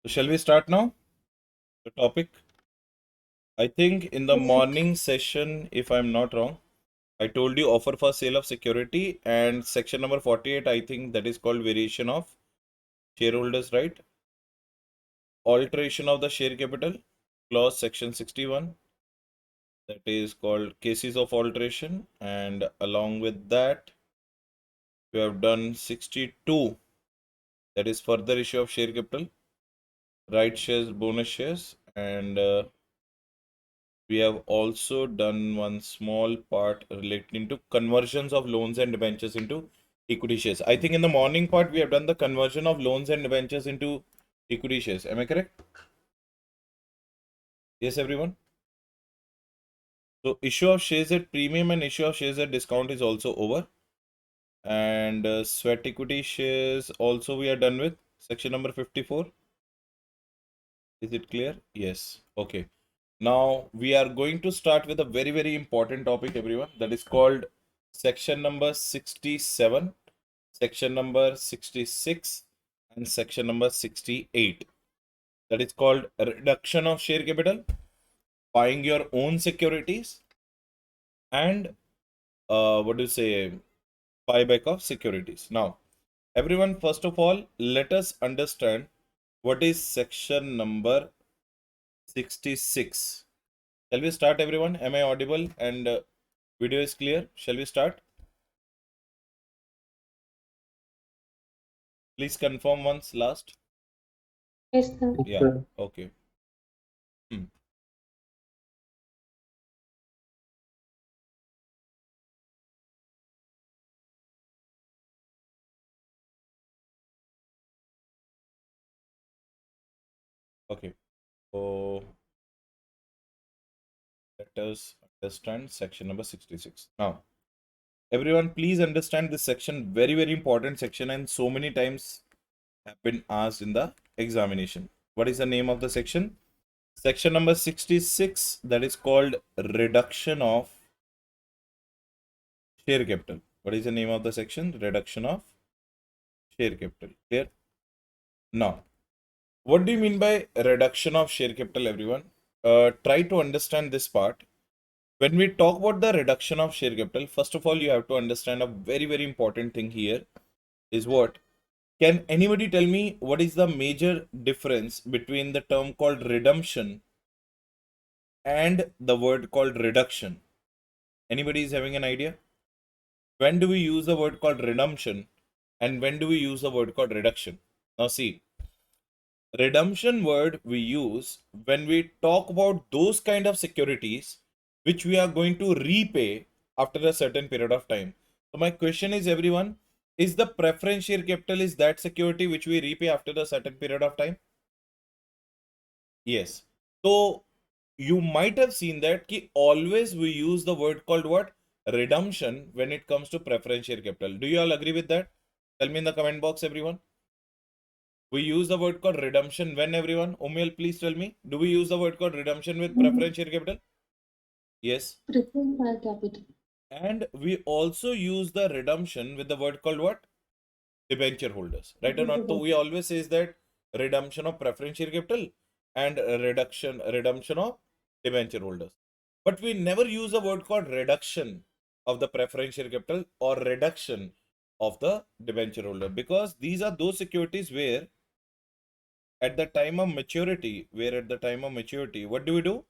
So shall we start now? The topic. I think in the morning session, if I'm not wrong, I told you offer for sale of security and section number 48, I think that is called variation of shareholders' right. Alteration of the share capital, clause section 61, that is called cases of alteration. And along with that, we have done 62, that is further issue of share capital, right shares, bonus shares, and we have also done one small part relating to conversions of loans and debentures into equity shares. I think in the morning part, we have done the conversion of loans and debentures into equity shares. Am I correct? Yes, everyone? So issue of shares at premium and issue of shares at discount is also over. And sweat equity shares also we are done with. Section number 54. Is it clear? Yes. Okay. Now we are going to start with a very, very important topic, everyone. That is called section number 67, section number 66, and section number 68. That is called reduction of share capital, buying your own securities, and what do you say, buyback of securities. Now, everyone, first of all, let us understand what is section number 66. Shall we start, everyone? Am I audible and video is clear? Shall we start? Please confirm once last. Yes, sir. Yeah, okay. Hmm. Okay, so let us understand section number 66. Now, everyone, please understand this section, very, very important section, and so many times have been asked in the examination. What is the name of the section? Section number 66, that is called reduction of share capital. What is the name of the section? Reduction of share capital. Clear? Now, what do you mean by reduction of share capital, everyone? Try to understand this part. When we talk about the reduction of share capital, first of all, you have to understand a very, very important thing here is what? Can anybody tell me what is the major difference between the term called redemption and the word called reduction? Anybody is having an idea? When do we use the word called redemption and when do we use the word called reduction? Now see, redemption word we use when we talk about those kind of securities which we are going to repay after a certain period of time. So my question is, everyone, is the preference share capital is that security which we repay after a certain period of time? Yes. So you might have seen that ki always we use the word called what? Redemption when it comes to preference share capital. Do you all agree with that? Tell me in the comment box, everyone. We use the word called redemption when, everyone? Umiel, please tell me. Do we use the word called redemption with preference share capital? Yes. Preferred by capital. And we also use the redemption with the word called what? Debenture holders. Right or not? So we always says that redemption of preference share capital and redemption of debenture holders. But we never use a word called reduction of the preference share capital or reduction of the debenture holder, because these are those securities where at the time of maturity, what do?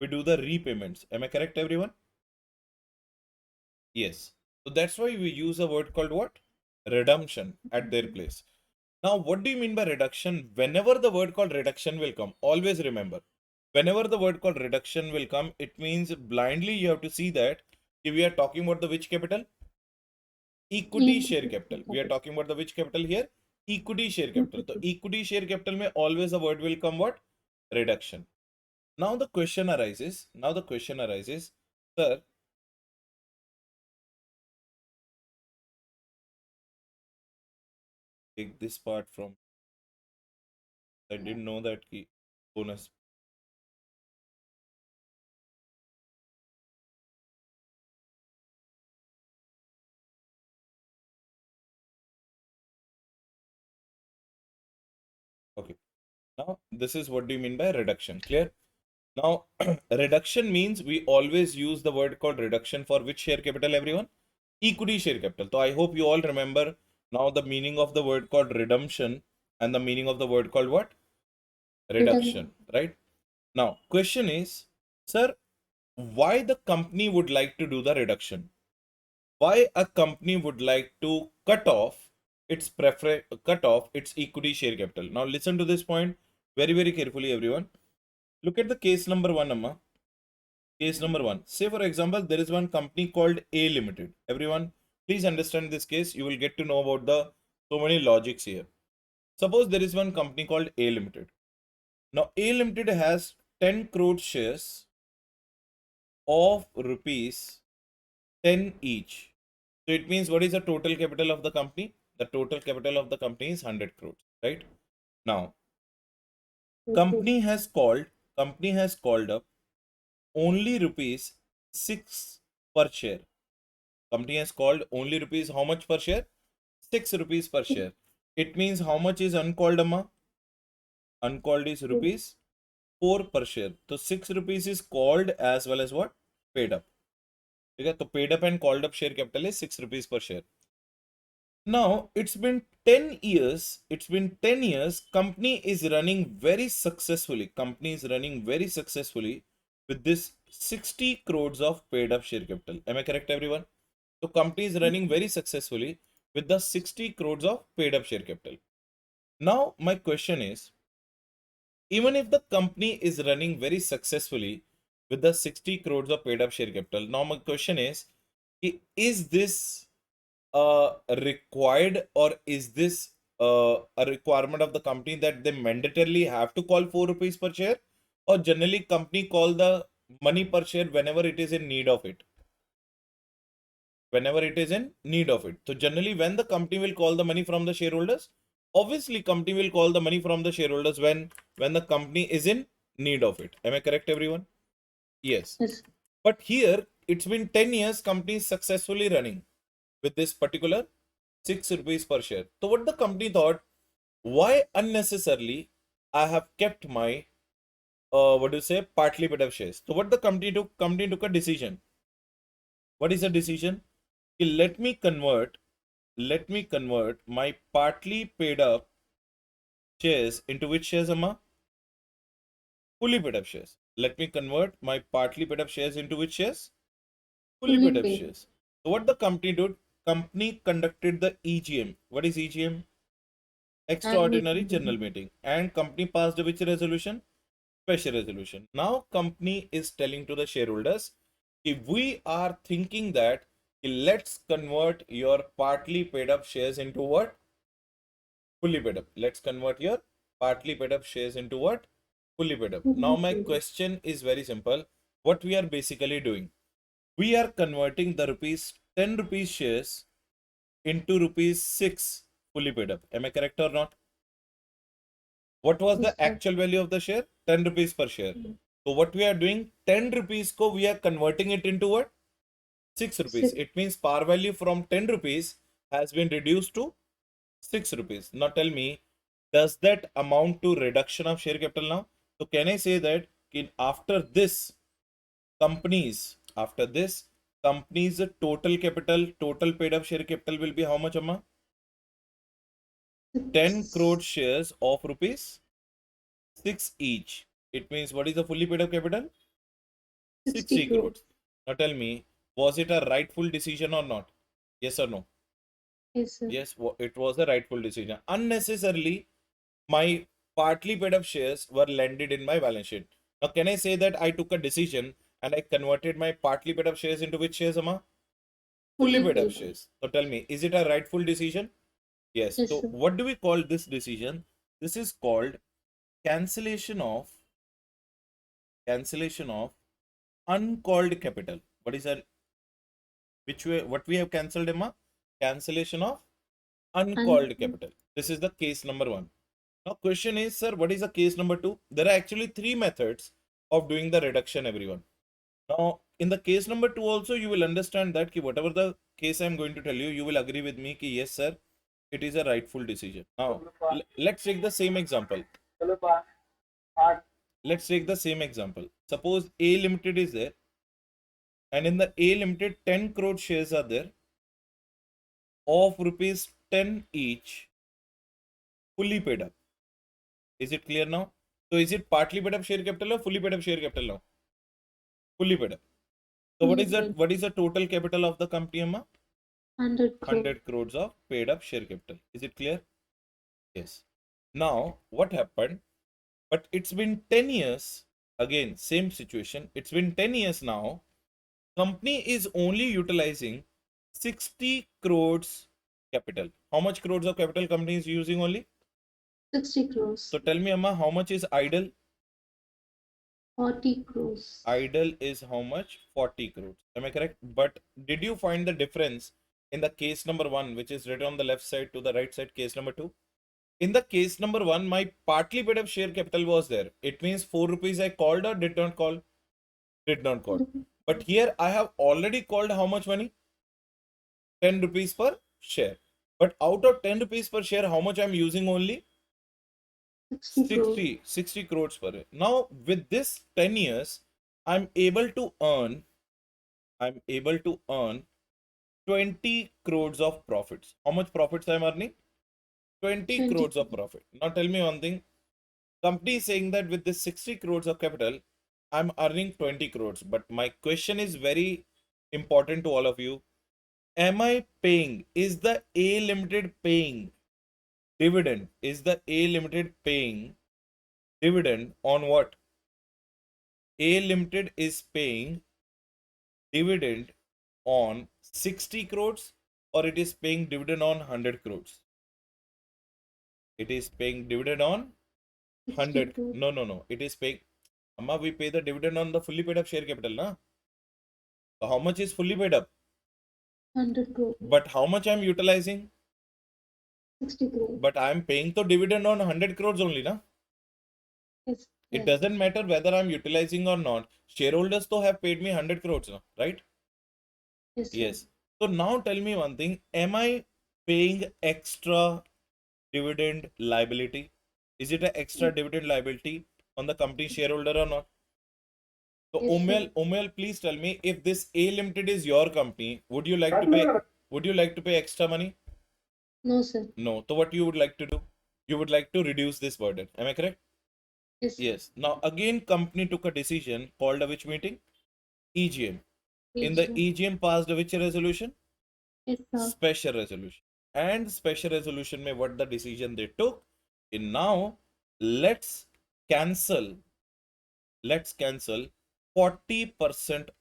We do the repayments. Am I correct, everyone? Yes. So that's why we use a word called what? Redemption at their place. Now, what do you mean by reduction? Whenever the word called reduction will come, always remember, whenever the word called reduction will come, it means blindly you have to see that if we are talking about the which capital? Equity share capital. We are talking about the which capital here? Equity share capital. So equity share capital may always the word will come what? Reduction. Now the question arises. Sir, take this part from. I didn't know that key bonus. Okay. Now, this is what do you mean by reduction. Clear? Now, reduction means we always use the word called reduction for which share capital, everyone? Equity share capital. So I hope you all remember now the meaning of the word called redemption and the meaning of the word called what? Reduction, right? Now, question is, sir, why the company would like to do the reduction? Why a company would like to cut off its equity share capital? Now, listen to this point very, very carefully, everyone. Look at the case number one, Amma. Case number one. Say, for example, there is one company called A Limited. Everyone, please understand this case. You will get to know about the so many logics here. Suppose there is one company called A Limited. Now, A Limited has 10 crore shares of rupees 10 each. So it means what is the total capital of the company? The total capital of the company is 100 crores, right? Now, company has called up only rupees 6 per share. Company has called only rupees how much per share? 6 rupees per share. It means how much is uncalled, Amma? Uncalled is rupees 4 per share. So 6 rupees is called as well as what? Paid up. Okay, so paid up and called up share capital is 6 rupees per share. Now it's been 10 years. It's been 10 years. Company is running very successfully. Company is running very successfully with this 60 crores of paid up share capital. Am I correct, everyone? So company is running very successfully with the 60 crores of paid up share capital. Now my question is, even if the company is running very successfully with the 60 crores of paid up share capital, now my question is this required, or is this a requirement of the company that they mandatorily have to call 4 rupees per share, or generally company call the money per share whenever it is in need of it? Whenever it is in need of it. So generally when the company will call the money from the shareholders, obviously company will call the money from the shareholders when the company is in need of it. Am I correct, everyone? Yes. Yes. But here it's been 10 years company is successfully running with this particular 6 rupees per share. So what the company thought, why unnecessarily I have kept my what do you say, partly paid up shares? So what the company took? Company took a decision. What is the decision? Let me convert my partly paid up shares into which shares, Amma? Fully paid up shares. Let me convert my partly paid up shares into which shares? Fully paid up shares. So what the company did? Company conducted the EGM. What is EGM? Extraordinary General Meeting. And company passed which resolution? Special resolution. Now company is telling to the shareholders, if we are thinking that let's convert your partly paid up shares into what? Fully paid up. Let's convert your partly paid up shares into what? Fully paid up. Now my question is very simple. What we are basically doing? We are converting the rupees 10 rupees shares into rupees 6 fully paid up. Am I correct or not? What was the actual value of the share? 10 rupees per share. So what we are doing, 10 rupees ko we are converting it into what? 6 rupees. It means par value from 10 rupees has been reduced to 6 rupees. Now tell me, does that amount to reduction of share capital now? So can I say that after this companies total capital, total paid up share capital will be how much, Amma? 10 crore shares of rupees 6 each. It means what is the fully paid up capital? 60 crores. Now tell me, was it a rightful decision or not? Yes or no? Yes, sir. Yes, it was a rightful decision. Unnecessarily, my partly paid up shares were landed in my balance sheet. Now, can I say that I took a decision and I converted my partly paid up shares into which shares, Amma? Fully paid up shares. So tell me, is it a rightful decision? Yes. Yes, So sir. what do we call this decision? This is called cancellation of uncalled capital. What is that? What we have cancelled, Emma? Cancellation of uncalled capital. This is the case number one. Now question is, sir, what is the case number two? There are actually three methods of doing the reduction, everyone. Now in the case number two also, you will understand that whatever the case I am going to tell you, you will agree with me yes sir, it is a rightful decision. Now let's take the same example. Let's take the same example. Suppose A Limited is there, and in the A Limited 10 crore shares are there of rupees 10 each, fully paid up. Is it clear now? So is it partly paid up share capital or fully paid up share capital now? Fully paid up. So what Fully is that? paid. What is the total capital of the company, Amma? 100 crore. 100 crores of paid up share capital. Is it clear? Yes. Now what happened? But it's been 10 years. Again, same situation. It's been 10 years now. Company is only utilizing 60 crores capital. How much crores of capital company is using only? 60 crores. So tell me, Amma, how much is idle? 40 crores. Idle is how much? 40 crores. Am I correct? But did you find the difference in the case number 1, which is written on the left side to the right side, case number 2? In the case number 1, my partly paid up share capital was there. It means 4 rupees I called or did not call? Did not call. But here I have already called how much money? 10 rupees per share. But out of 10 rupees per share, how much I'm using only? 60 crores per year. Now with this 10 years, I'm able to earn 20 crores of profits. How much profits I'm earning? 20 crores of profit. Now tell me one thing. Company is saying that with this 60 crores of capital, I'm earning 20 crores. But my question is very important to all of you. Am I paying? Is the A Limited paying dividend? Is the A Limited paying dividend on what? A Limited is paying dividend on 60 crores or it is paying dividend on 100 crores? It is paying dividend on 100. No. It is paying. Amma, we pay the dividend on the fully paid up share capital, na? So how much is fully paid up? 100 crore. But how much I'm utilizing? 60 crore. But I'm paying the dividend on 100 crores only, na? Yes. It doesn't matter whether I'm utilizing or not. Shareholders though have paid me 100 crores, now, right? Yes. Yes. So now tell me one thing. Am I paying extra dividend liability? Is it an extra dividend liability on the company shareholder or not? So Umail, please tell me, if this A Limited is your company, would you like to pay extra money? No, sir. No. So what you would like to do? You would like to reduce this burden. Am I correct? Yes. Yes. Now again, company took a decision called a which meeting? EGM. In the EGM passed a which resolution? Yes, sir. Special resolution. And special resolution में what the decision they took? In now, let's cancel 40%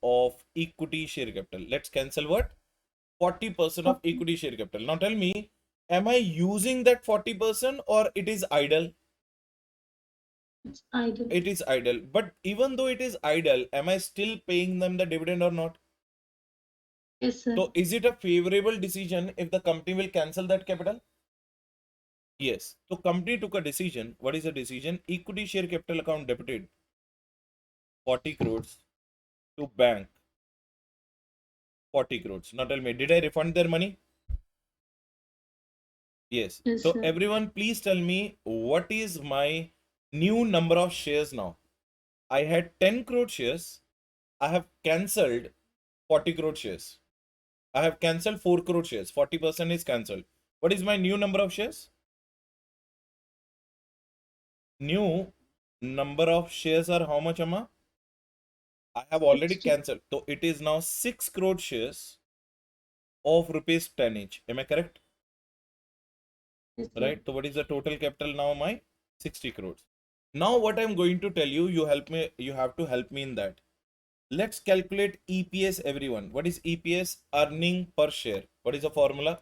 of equity share capital. Let's cancel what? 40% of equity share capital. Now tell me, am I using that 40% or it is idle? It's idle. It is idle. But even though it is idle, am I still paying them the dividend or not? Yes, sir. So is it a favorable decision if the company will cancel that capital? Yes. So company took a decision. What is the decision? Equity share capital account debited 40 crores to bank 40 crores. Now tell me, did I refund their money? Yes. So sir. everyone, please tell me what is my new number of shares now? I had 10 crore shares. I have cancelled 40 crore shares. I have cancelled 4 crore shares. 40% is cancelled. What is my new number of shares? New number of shares are how much, Amma? I have already cancelled. So it is now 6 crore shares of rupees 10 each. Am I correct? Yes, right? So what is the total capital now? My 60 crores. Now what I'm going to tell you, you have to help me in that. Let's calculate EPS, everyone. What is EPS? Earning per share. What is the formula?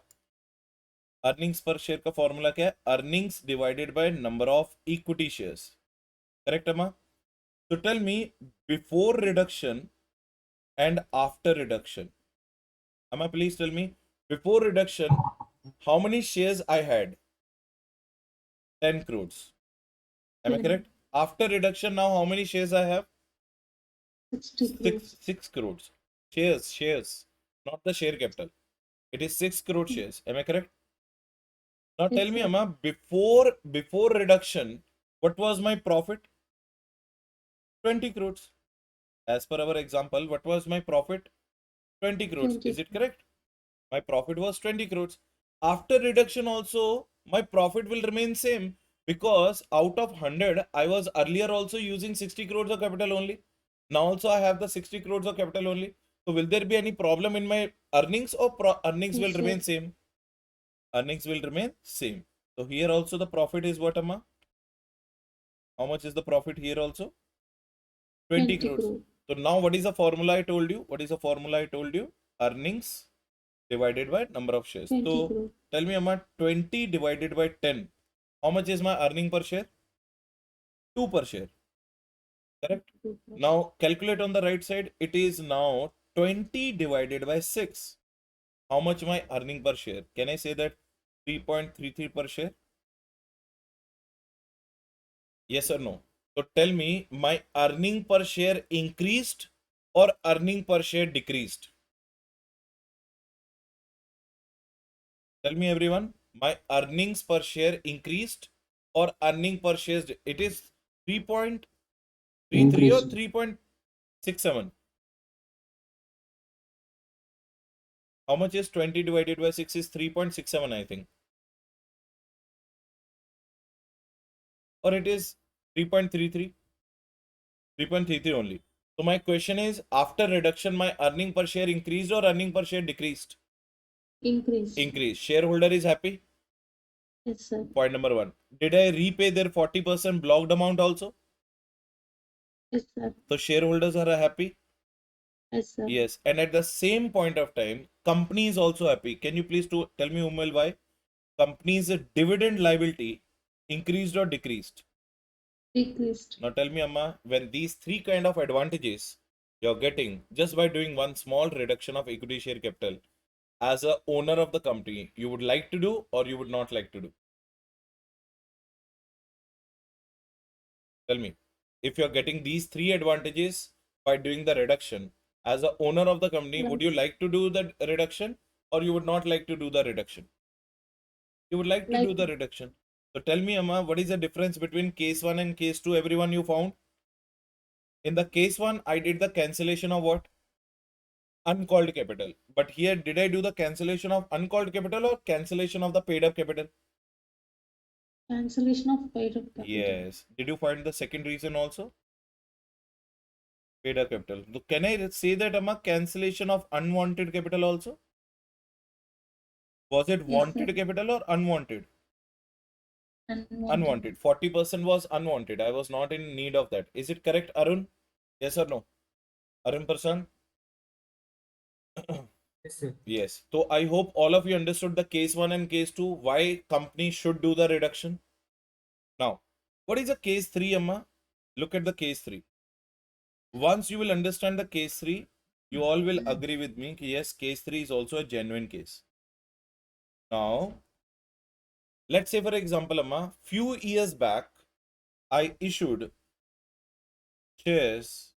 Earnings per share का formula क्या है? Earnings divided by number of equity shares. Correct, Amma? So tell me, before reduction and after reduction. Amma, please tell me, before reduction, how many shares I had? 10 crores. Am I correct? After reduction, now how many shares I have? 6 crores. Shares, not the share capital. It is 6 crore shares. Am I correct? Now tell me, Amma, before reduction, What was my profit? 20 crores. As per our example, what was my profit? 20 crores. 20. Is it correct? My profit was 20 crores. After reduction also, my profit will remain same because out of 100, I was earlier also using 60 crores of capital only. Now also I have the 60 crores of capital only. So will there be any problem in my earnings or earnings will Yes, sir. remain same? Earnings will remain same. So here also the profit is what, Amma? How much is the profit here also? 20 20 crores. crore. So now what is the formula I told you? What is the formula I told you? Earnings divided by number of shares. 20 So crore. tell me, Amma, 20 divided by 10. How much is my earning per share? 2 per share. Correct? 2 crore. Now calculate on the right side. It is now 20 divided by 6. How much my earning per share? Can I say that 3.33 per share? Yes or no? So tell me, my earning per share increased or earning per share decreased? Tell me everyone, my earnings per share increased or earning per share, it is 3.33 or Increased. 3.67? How much is 20 divided by 6 is 3.67, I think. Or it is 3.33? 3.33 only. So my question is, after reduction, my earning per share increased or earning per share decreased? Increase. Increased. Shareholder is happy? Yes, sir. Point number 1. Did I repay their 40% blocked amount also? Yes, sir. So shareholders are happy? Yes, sir. Yes. And at the same point of time, company is also happy. Can you please tell me, Umel, why? Company's dividend liability increased or decreased? Decreased. Now tell me, Amma, when these three kind of advantages you're getting just by doing one small reduction of equity share capital, as a owner of the company, you would like to do or you would not like to do? Tell me. If you're getting these three advantages by doing the reduction, as a owner of the company, would you like to do the reduction or you would not like to do the reduction? You would like to do Like the reduction. So tell me, Amma, what is the difference between case 1 and case 2? Everyone you found? In the case 1, I did the cancellation of what? Uncalled capital. But here, did I do the cancellation of uncalled capital or cancellation of the paid up capital? cancellation of paid up capital. Yes. Did you find the second reason also? Paid up capital. So can I say that, Amma, cancellation of unwanted capital also? Was it Yes, wanted sir. capital or unwanted? Unwanted. Unwanted. 40% was unwanted. I was not in need of that. Is it correct, Arun? Yes or no? Arun Prasan? Yes, sir. Yes. So I hope all of you understood the case 1 and case 2, why company should do the reduction. Now, what is the case 3, Amma? Look at the case 3. Once you will understand the case 3, you all will agree with me that yes, case 3 is also a genuine case. Now, let's say for example, Amma, few years back, I issued shares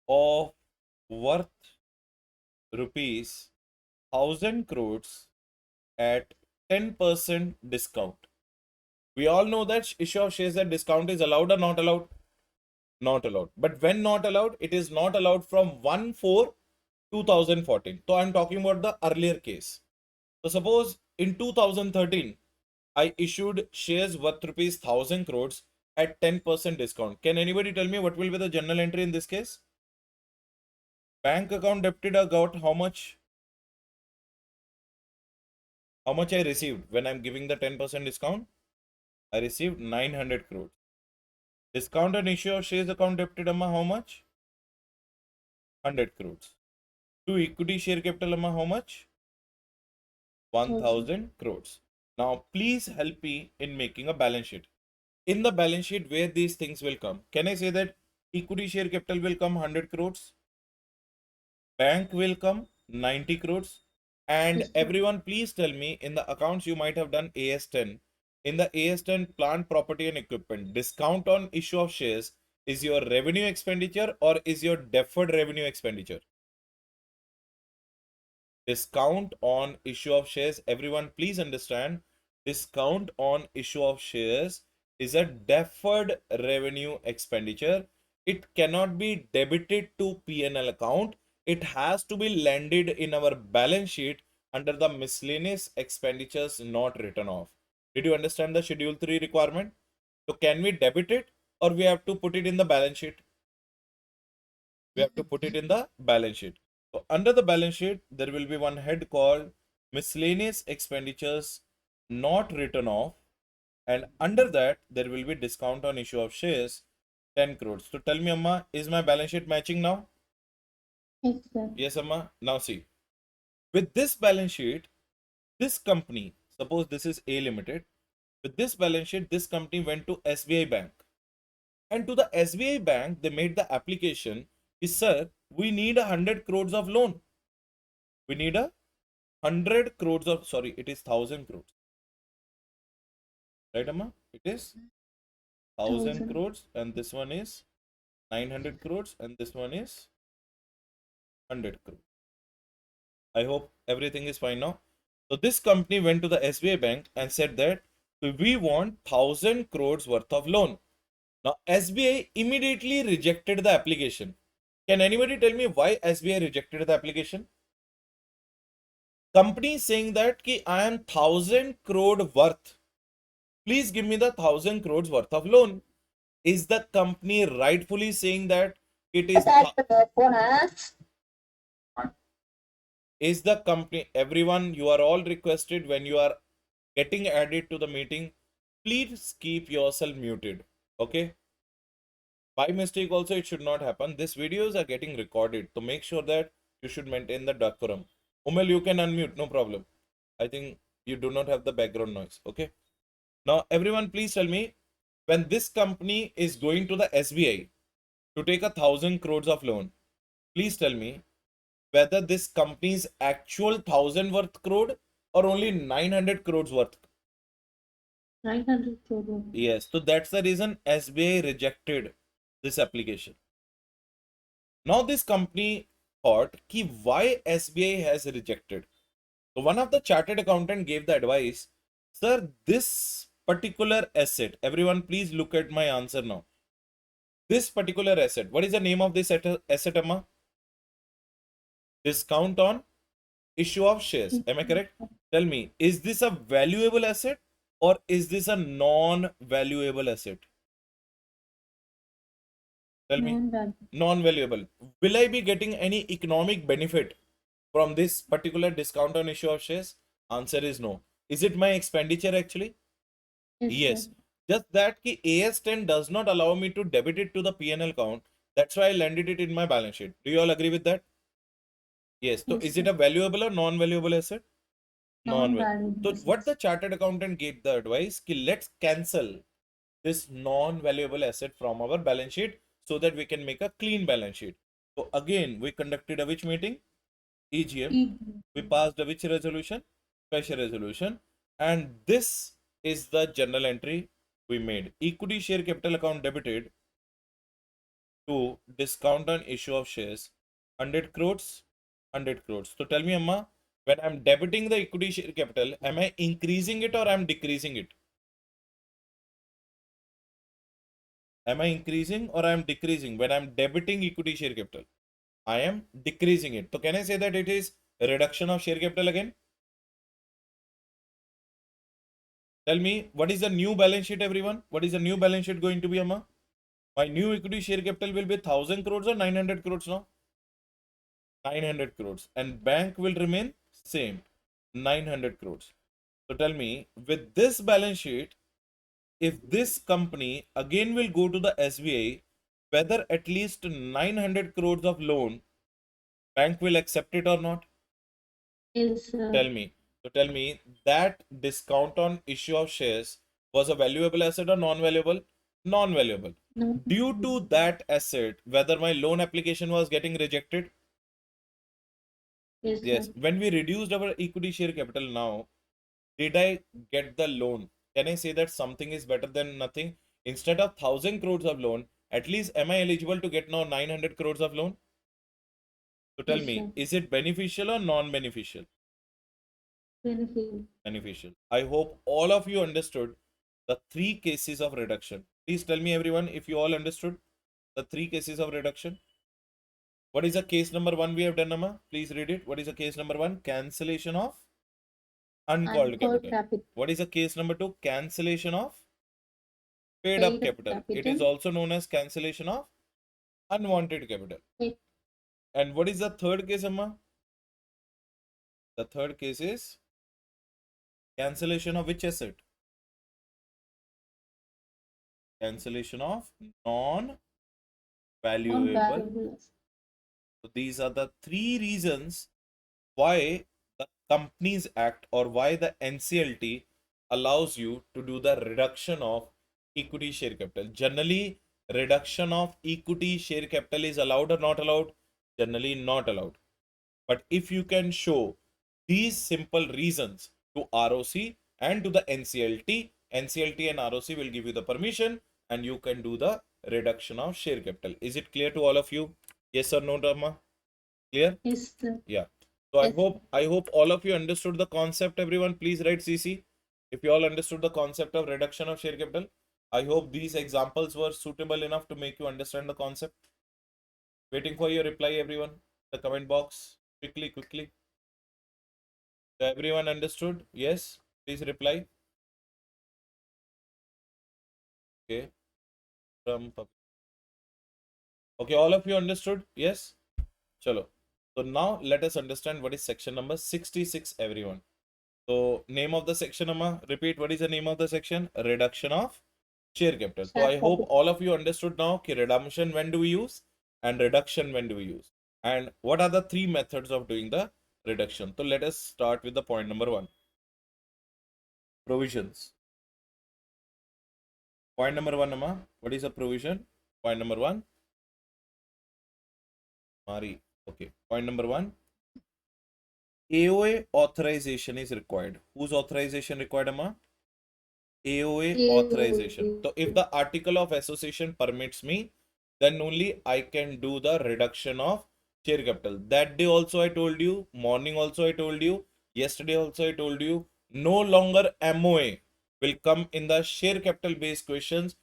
of worth rupees 1000 crores at 10% discount. We all know that issue of shares at discount is allowed or not allowed? Not allowed. But when not allowed, it is not allowed from 1/4/2014. So I'm talking about the earlier case. So suppose in 2013, I issued shares worth rupees 1000 crores at 10% discount. Can anybody tell me what will be the journal entry in this case? Bank account debited or got how much? How much I received when I'm giving the 10% discount? I received 900 crores. Discount on issue of shares account debited, Amma, how much? 100 crores. To equity share capital, Amma, how much? 1000 crores. Now, please help me in making a balance sheet. In the balance sheet, where these things will come, can I say that equity share capital will come 100 crores? Bank will come 90 crores. And Yes, sir. everyone, please tell me in the accounts you might have done AS10. In the AS10 plant, property, and equipment, discount on issue of shares is your revenue expenditure or is your deferred revenue expenditure? Discount on issue of shares, everyone please understand, discount on issue of shares is a deferred revenue expenditure. It cannot be debited to P&L account. It has to be landed in our balance sheet under the miscellaneous expenditures not written off. Did you understand the Schedule 3 requirement? So can we debit it or we have to put it in the balance sheet? We have to put it in the balance sheet. So under the balance sheet, there will be one head called miscellaneous expenditures not written off, and under that there will be discount on issue of shares 10 crores. So tell me, Amma, is my balance sheet matching now? Yes, sir. Yes, Amma. Now see, with this balance sheet, this company, suppose this is A Limited, with this balance sheet, this company went to SBI Bank. And to the SBI Bank, they made the application, is sir, we need 100 crores of loan. We need a 100 crores of, sorry, it is 1000 crores. Right, Amma? It is 1000 crores, and this one is 900 crores, and this one is 100 crores. I hope everything is fine now. So this company went to the SBI Bank and said that we want 1000 crores worth of loan. Now SBI immediately rejected the application. Can anybody tell me why SBI rejected the application? Company saying that ki I am 1000 crore worth. Please give me the 1000 crores worth of loan. Is the company rightfully saying that it is the company? Everyone, you are all requested when you are getting added to the meeting, please keep yourself muted. Okay, by mistake also it should not happen. These videos are getting recorded, so make sure that you should maintain the decorum. Umel, you can unmute, no problem. I think you do not have the background noise. Okay, now everyone please tell me, when this company is going to the SBI to take 1000 crores of loan, please tell me whether this company's actual 1000 worth crore or only 900 crores worth. 900 crore. Yes, so that's the reason SBI rejected this application. Now this company thought ki why SBI has rejected. So one of the chartered accountant gave the advice, sir, this particular asset, everyone please look at my answer now. This particular asset, what is the name of this asset, Amma? Discount on issue of shares. Am I correct? Tell me, is this a valuable asset or is this a non-valuable asset? Tell me. Non-valuable. Will I be getting any economic benefit from this particular discount on issue of shares? Answer is no. Is it my expenditure actually? Yes. Just that ki AS10 does not allow me to debit it to the P&L account. That's why I landed it in my balance sheet. Do you all agree with that? Yes. So is it a valuable or non-valuable asset? Non-valuable. So what the chartered accountant gave the advice ki let's cancel this non-valuable asset from our balance sheet so that we can make a clean balance sheet. So again, we conducted a which meeting? EGM. We passed a which resolution? Special resolution. And this is the journal entry we made. Equity share capital account debited to discount on issue of shares 100 crores, 100 crores. So tell me, Amma, when I'm debiting the equity share capital, am I increasing it or I'm decreasing it? Am I increasing or I am decreasing? When I am debiting equity share capital, I am decreasing it. So can I say that it is a reduction of share capital again? Tell me, what is the new balance sheet, everyone? What is the new balance sheet going to be, Amma? My new equity share capital will be 1000 crores or 900 crores now? 900 crores. And bank will remain same, 900 crores. So tell me, with this balance sheet, if this company again will go to the SBI, whether at least 900 crores of loan, bank will accept it or not? Yes, sir. Tell me. So tell me that discount on issue of shares was a valuable asset or non-valuable? Non-valuable. Due to that asset, whether my loan application was getting rejected? Yes. When we reduced our equity share capital now, did I get the loan? Can I say that something is better than nothing? Instead of 1000 crores of loan, at least am I eligible to get now 900 crores of loan? So tell me, is it beneficial or non-beneficial? Beneficial. I hope all of you understood the three cases of reduction. Please tell me, everyone, if you all understood the three cases of reduction. What is the case number one we have done, Amma? Please read it. What is the case number one? Cancellation of uncalled capital. What is the case number two? Cancellation of paid up capital. It is also known as cancellation of unwanted capital. And what is the third case, Amma? The third case is cancellation of which asset? Cancellation of non-valuable. So these are the three reasons why the Companies Act or why the NCLT allows you to do the reduction of equity share capital. Generally, reduction of equity share capital is allowed or not allowed? Generally not allowed. But if you can show these simple reasons to ROC and to the NCLT, NCLT and ROC will give you the permission and you can do the reduction of share capital. Is it clear to all of you? Yes or no, Dharma? Clear? Yes, sir. Yeah. So I hope all of you understood the concept. Everyone, please write CC. If you all understood the concept of reduction of share capital, I hope these examples were suitable enough to make you understand the concept. Waiting for your reply, everyone. The comment box. Quickly. So everyone understood? Yes. Please reply. Okay. Okay, all of you understood? Yes. Chalo. So now let us understand what is section number 66, everyone. So name of the section, Amma, repeat, what is the name of the section? Reduction of share capital. So I hope all of you understood now कि redemption when do we use and reduction when do we use, and what are the three methods of doing the reduction. So let us start with the point number one. Provisions. Point number one, Amma, what is a provision? Point number one. Mari. Okay. Point number one. AOA authorization is required. Whose authorization required, Amma? AOA authorization. So if the article of association permits me, then only I can do the reduction of share capital. That day also I told you, morning also I told you, yesterday also I told you, no longer MOA will come in the share capital based questions.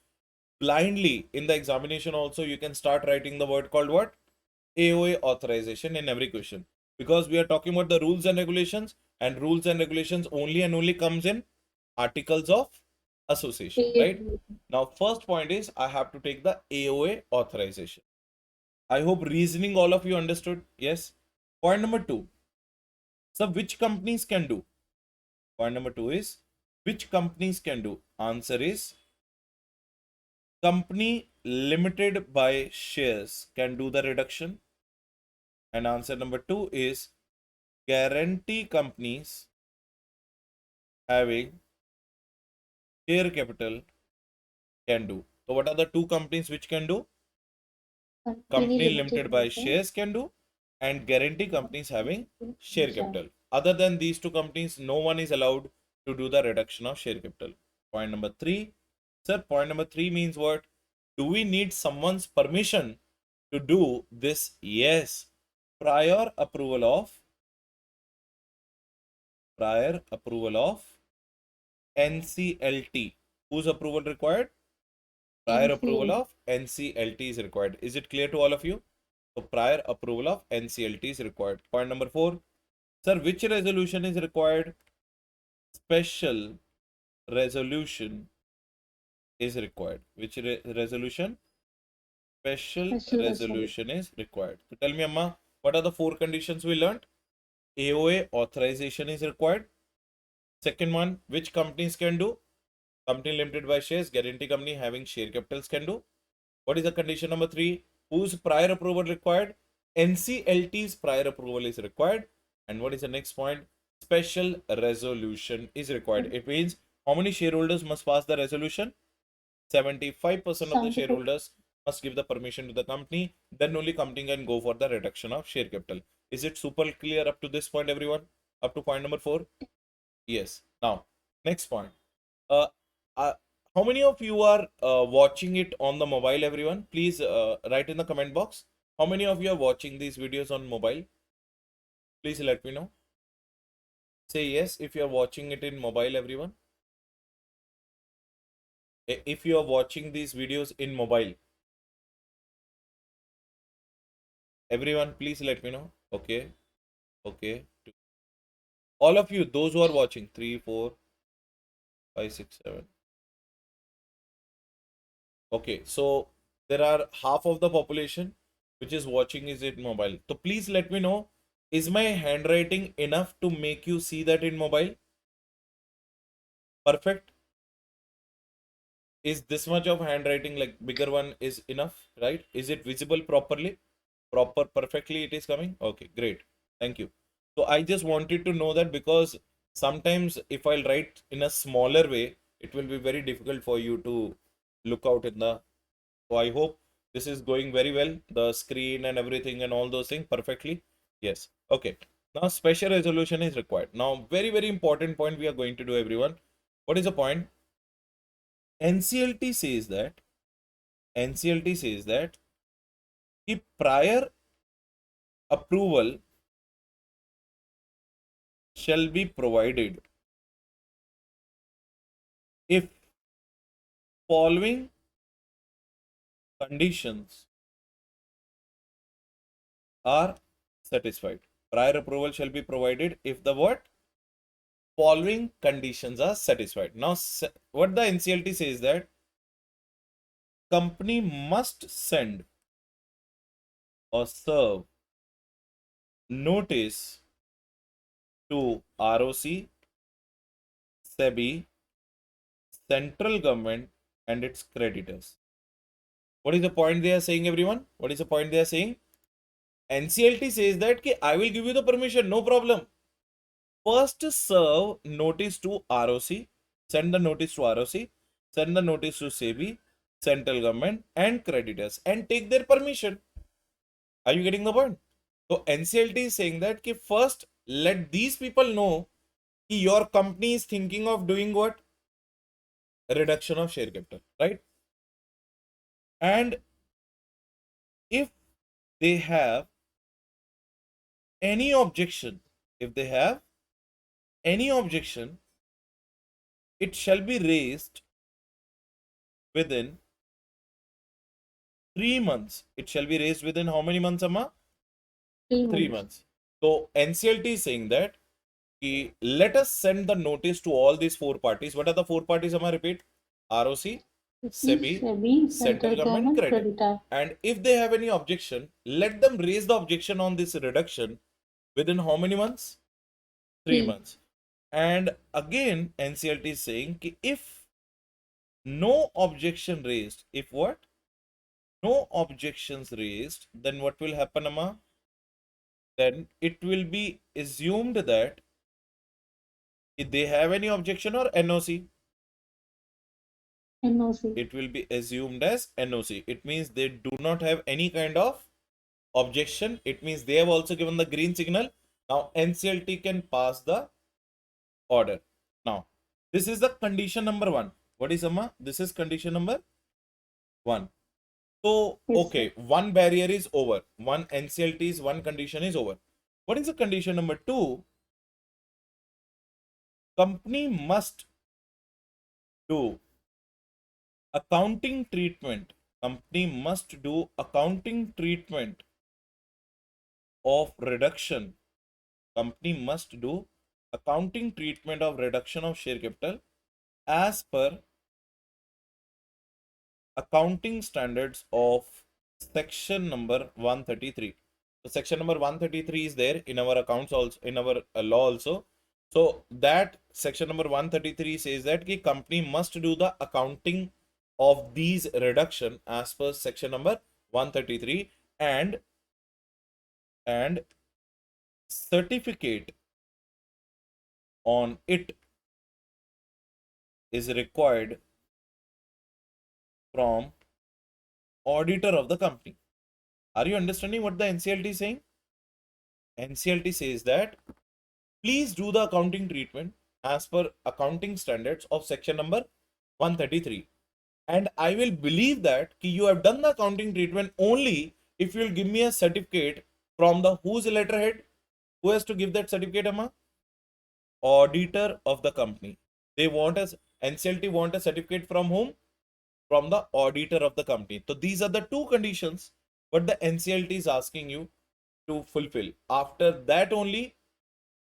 Blindly in the examination also you can start writing the word called what? AOA authorization in every question, because we are talking about the rules and regulations, and rules and regulations only and only comes in articles of association, right? Now first point is I have to take the AOA authorization. I hope reasoning all of you understood. Yes. Point number two. So which companies can do? Point number two is which companies can do? Answer is company limited by shares can do the reduction. And answer number two is guarantee companies having share capital can do. So what are the two companies which can do? Company limited by shares can do, and guarantee companies having share capital. Other than these two companies, no one is allowed to do the reduction of share capital. Point number three. Sir, point number three means what? Do we need someone's permission to do this? Yes. Prior approval of NCLT. Whose approval required? Prior approval of NCLT is required. Is it clear to all of you? So prior approval of NCLT is required. Point number four. Sir, which resolution is required? Special resolution is required. Which resolution? Special resolution is required. So tell me, Amma, what are the four conditions we learned? AOA authorization is required. Second one, which companies can do? Company limited by shares, guarantee company having share capitals can do. What is the condition number three? Whose prior approval required? NCLT's prior approval is required. And what is the next point? Special resolution is required. It means how many shareholders must pass the resolution? 75% of the shareholders must give the permission to the company. Then only company can go for the reduction of share capital. Is it super clear up to this point, everyone? Up to point number four? Yes. Now, next point. Uh, uh, how many of you are watching it on the mobile, everyone? Please write in the comment box. How many of you are watching these videos on mobile? Please let me know. Say yes if you are watching it in mobile, everyone. If you are watching these videos in mobile, everyone, please let me know. Okay. Okay. All of you, those who are watching, 3, 4, 5, 6, 7. Okay. So there are half of the population which is watching is in mobile. So please let me know, is my handwriting enough to make you see that in mobile? Perfect. Is this much of handwriting, like bigger one, is enough, right? Is it visible properly? Perfectly it is coming? Okay, great. Thank you. So I just wanted to know that, because sometimes if I'll write in a smaller way, it will be very difficult for you to look out in the. So I hope this is going very well. The screen and everything and all those things perfectly. Yes. Okay. Now special resolution is required. Now very, very important point we are going to do, everyone. What is the point? NCLT says that if prior approval shall be provided if following conditions are satisfied. Prior approval shall be provided if the what? Following conditions are satisfied. Now, what the NCLT says that company must send or serve notice to ROC, SEBI, central government, and its creditors. What is the point they are saying, everyone? What is the point they are saying? NCLT says that I will give you the permission, no problem. First serve notice to ROC, send the notice to ROC, send the notice to SEBI, central government, and creditors, and take their permission. Are you getting the point? So NCLT is saying that first let these people know your company is thinking of doing what? A reduction of share capital, right? And if they have any objection, it shall be raised within 3 months. It shall be raised within how many months, Amma? 3 months. So NCLT is saying that let us send the notice to all these 4 parties. What are the 4 parties, Amma? Repeat. ROC, SEBI, central government, credit. And if they have any objection, let them raise the objection on this reduction within how many months? 3 months. And again, NCLT is saying if no objection raised, if what? No objections raised, then what will happen, Amma? Then it will be assumed that if they have any objection or NOC, it will be assumed as NOC. It means they do not have any kind of objection. It means they have also given the green signal. Now NCLT can pass the order. Now this is the condition number 1. What is, Amma? This is condition number 1. So okay, one barrier is over. One NCLT is, one condition is over. What is the condition number 2? Company must do accounting treatment. Company must do accounting treatment of reduction. Company must do accounting treatment of reduction of share capital as per accounting standards of section number 133. So section number 133 is there in our accounts also, in our law also. So that section number 133 says that the company must do the accounting of these reduction as per section number 133, and certificate on it is required from auditor of the company. Are you understanding what the NCLT is saying? NCLT says that please do the accounting treatment as per accounting standards of section number 133. And I will believe that you have done the accounting treatment only if you will give me a certificate from the whose letterhead. Who has to give that certificate, Amma? Auditor of the company. They want us, NCLT want a certificate from whom? from the auditor of the company. So these are the two conditions what the NCLT is asking you to fulfill. After that only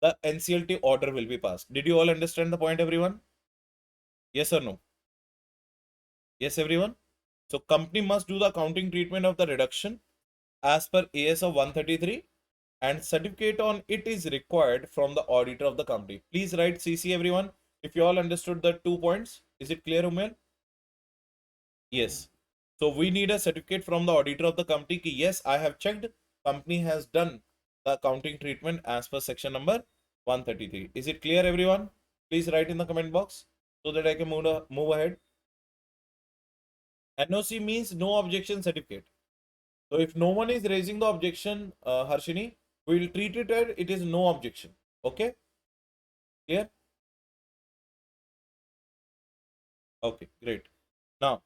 the NCLT order will be passed. Did you all understand the point, everyone? Yes or no? Yes, everyone? So company must do the accounting treatment of the reduction as per AS of 133 and certificate on it is required from the auditor of the company. Please write CC, everyone, if you all understood the 2 points. Is it clear, Umel? Yes. So we need a certificate from the auditor of the company ki yes, I have checked, company has done the accounting treatment as per section number 133. Is it clear, everyone? Please write in the comment box so that I can move ahead. NOC means no objection certificate. So if no one is raising the objection, Harshini, we will treat it as it is no objection. Okay? Clear? Okay, great. Now,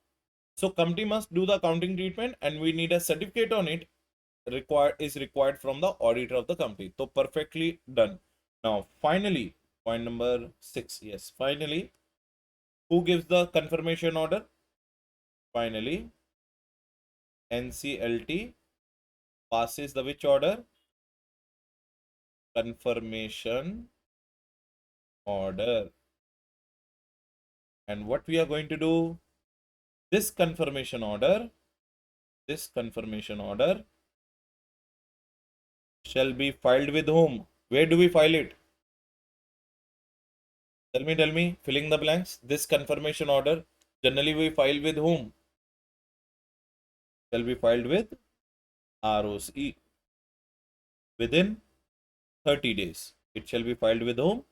so company must do the accounting treatment and we need a certificate on it required from the auditor of the company. So perfectly done. Now, finally, point number 6. Yes, finally, who gives the confirmation order? Finally, NCLT passes the which order? Confirmation order. And what we are going to do? This confirmation order shall be filed with whom? Where do we file it? Tell me, filling the blanks. This confirmation order, generally we file with whom? Shall be filed with ROC within 30 days. It shall be filed with whom?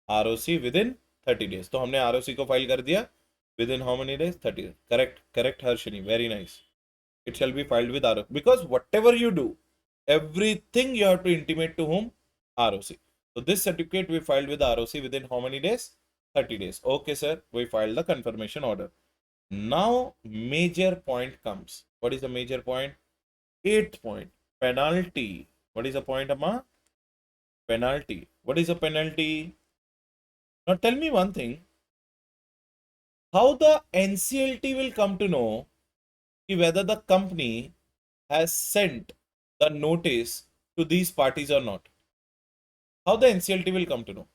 ROC within 30 days. तो हमने ROC को file कर दिया within how many days? 30 days. Correct Harshini. Very nice. It shall be filed with ROC. Because whatever you do, everything you have to intimate to whom? ROC. So this certificate we filed with ROC within how many days? 30 days. Okay, sir. We filed the confirmation order. Now, major point comes. What is the major point? 8th point. Penalty. What is the point, Amma? Penalty. What is a penalty? Now, tell me one thing. How the NCLT will come to know whether the company has sent the notice to these parties or not? How the NCLT will come to know?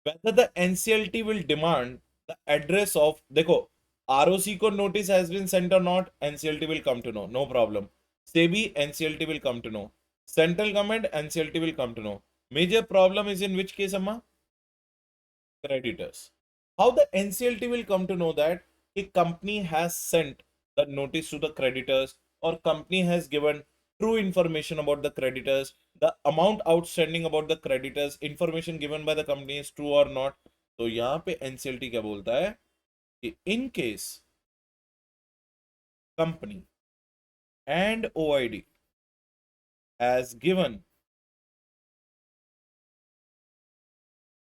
Whether the NCLT will demand the address of, देखो, ROC को notice has been sent or not, NCLT will come to know, no problem. SEBI, NCLT will come to know. Central government, NCLT will come to know. Major problem is in which case, Amma? Creditors. How the NCLT will come to know that a company has sent the notice to the creditors or company has given true information about the creditors, the amount outstanding about the creditors, information given by the company is true or not. तो यहाँ पे NCLT क्या बोलता है कि in case company and OID has given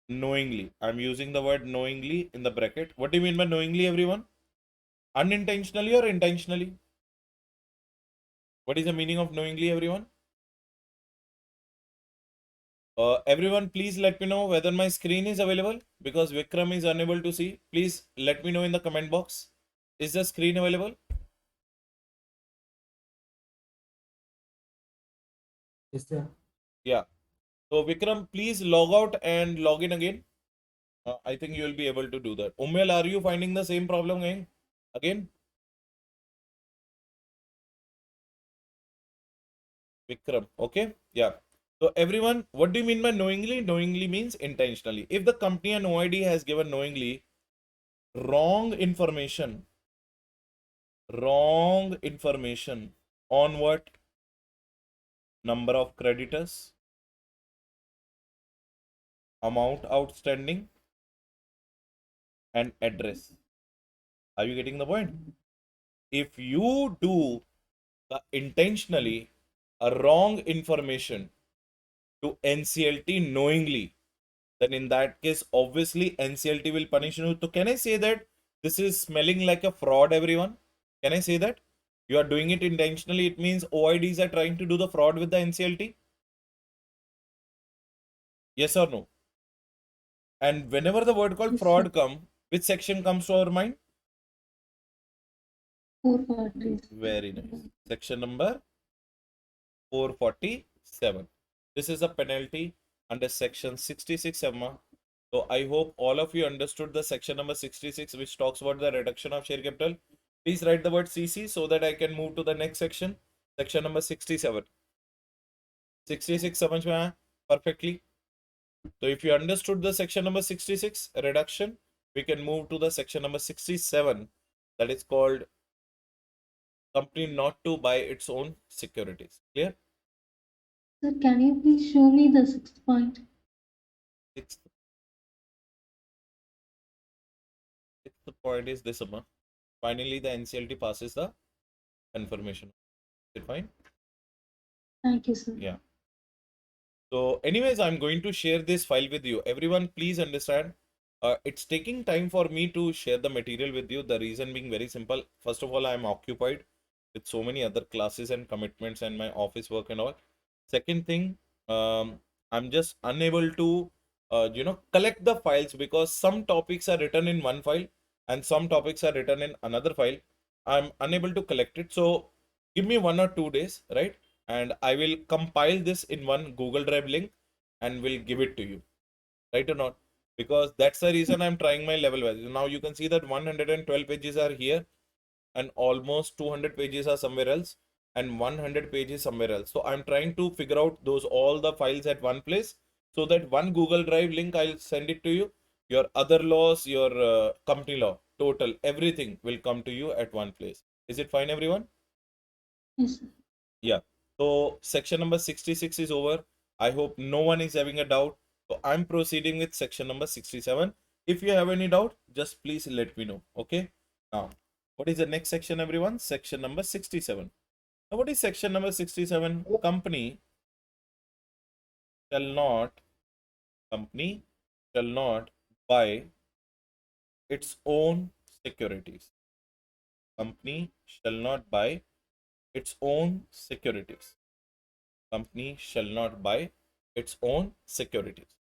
knowingly, I'm using the word knowingly in the bracket. What do you mean by knowingly, everyone? Unintentionally or intentionally? What is the meaning of knowingly, everyone? Everyone, please let me know whether my screen is available because Vikram is unable to see. Please let me know in the comment box. Is the screen available? Yes, sir. Yeah. So Vikram, please log out and log in again. I think you will be able to do that. Ummel, are you finding the same problem again? Vikram, okay? Yeah. So everyone, what do you mean by knowingly? Knowingly means intentionally. If the company and OID has given knowingly wrong information on what? Number of creditors, amount outstanding, and address. Are you getting the point? If you do intentionally a wrong information to NCLT knowingly, then in that case, obviously NCLT will punish you. So can I say that this is smelling like a fraud, everyone? Can I say that? You are doing it intentionally. It means OIDs are trying to do the fraud with the NCLT. Yes or no? And whenever the word called Yes, fraud sir. come, which section comes to our mind? 440. Very nice. Section number 447. This is a penalty under section 66, Emma. So I hope all of you understood the section number 66, which talks about the reduction of share capital. Please write the word CC so that I can move to the next section. Section number 67. 66 समझ में आया perfectly. So if you understood the section number 66 reduction, we can move to the section number 67, that is called company not to buy its own securities. Clear? Sir, can you please show me the 6th point? Sixth point is this one. Finally, the NCLT passes the confirmation. Is it fine? Thank you, sir. Yeah. So anyways, I'm going to share this file with you. Everyone, please understand. It's taking time for me to share the material with you. The reason being very simple. First of all, I'm occupied with so many other classes and commitments and my office work and all. Second thing, I'm just unable to, collect the files because some topics are written in one file and some topics are written in another file. I'm unable to collect it. So give me 1 or 2 days, right? And I will compile this in one Google Drive link and will give it to you, right or not? Because that's the reason I'm trying my level wise. Now you can see that 112 pages are here and almost 200 pages are somewhere else and 100 pages somewhere else. So I'm trying to figure out those all the files at one place so that one Google Drive link I'll send it to you. Your other laws, your company law, total, everything will come to you at one place. Is it fine, everyone? Yes, sir. Yeah. So section number 66 is over. I hope no one is having a doubt. So I'm proceeding with section number 67. If you have any doubt, just please let me know. Okay. Now, what is the next section, everyone? Section number 67. Now, what is section number 67? Company shall not buy its own securities. Company shall not buy its own securities. Company shall not buy its own securities.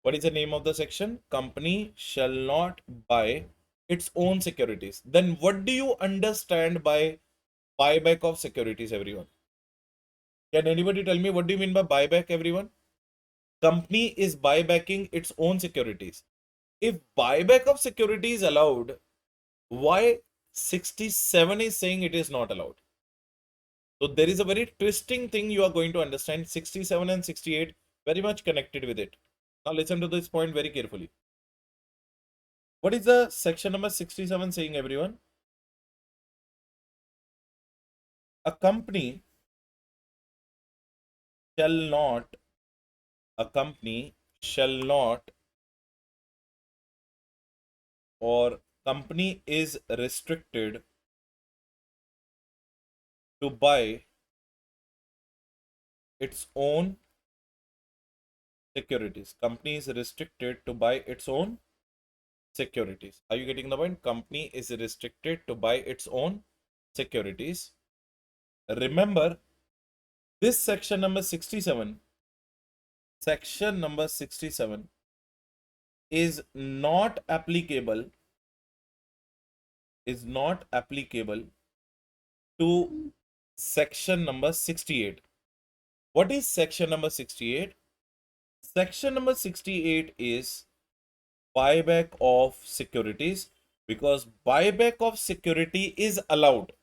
What is the name of the section? Company shall not buy its own securities. Then what do you understand by buyback of securities, everyone? Can anybody tell me what do you mean by buyback, everyone? Company is buybacking its own securities. If buyback of security is allowed, why 67 is saying it is not allowed? So there is a very twisting thing you are going to understand. 67 and 68 very much connected with it. Now listen to this point very carefully. What is the section number 67 saying, everyone? A company shall not, a company shall not, or company is restricted to buy its own securities. Company is restricted to buy its own securities. Are you getting the point? Company is restricted to buy its own securities. Remember, this section number 67, section number 67 is not applicable to section number 68. What is section number 68? Section number 68 is buyback of securities, because buyback of security is allowed.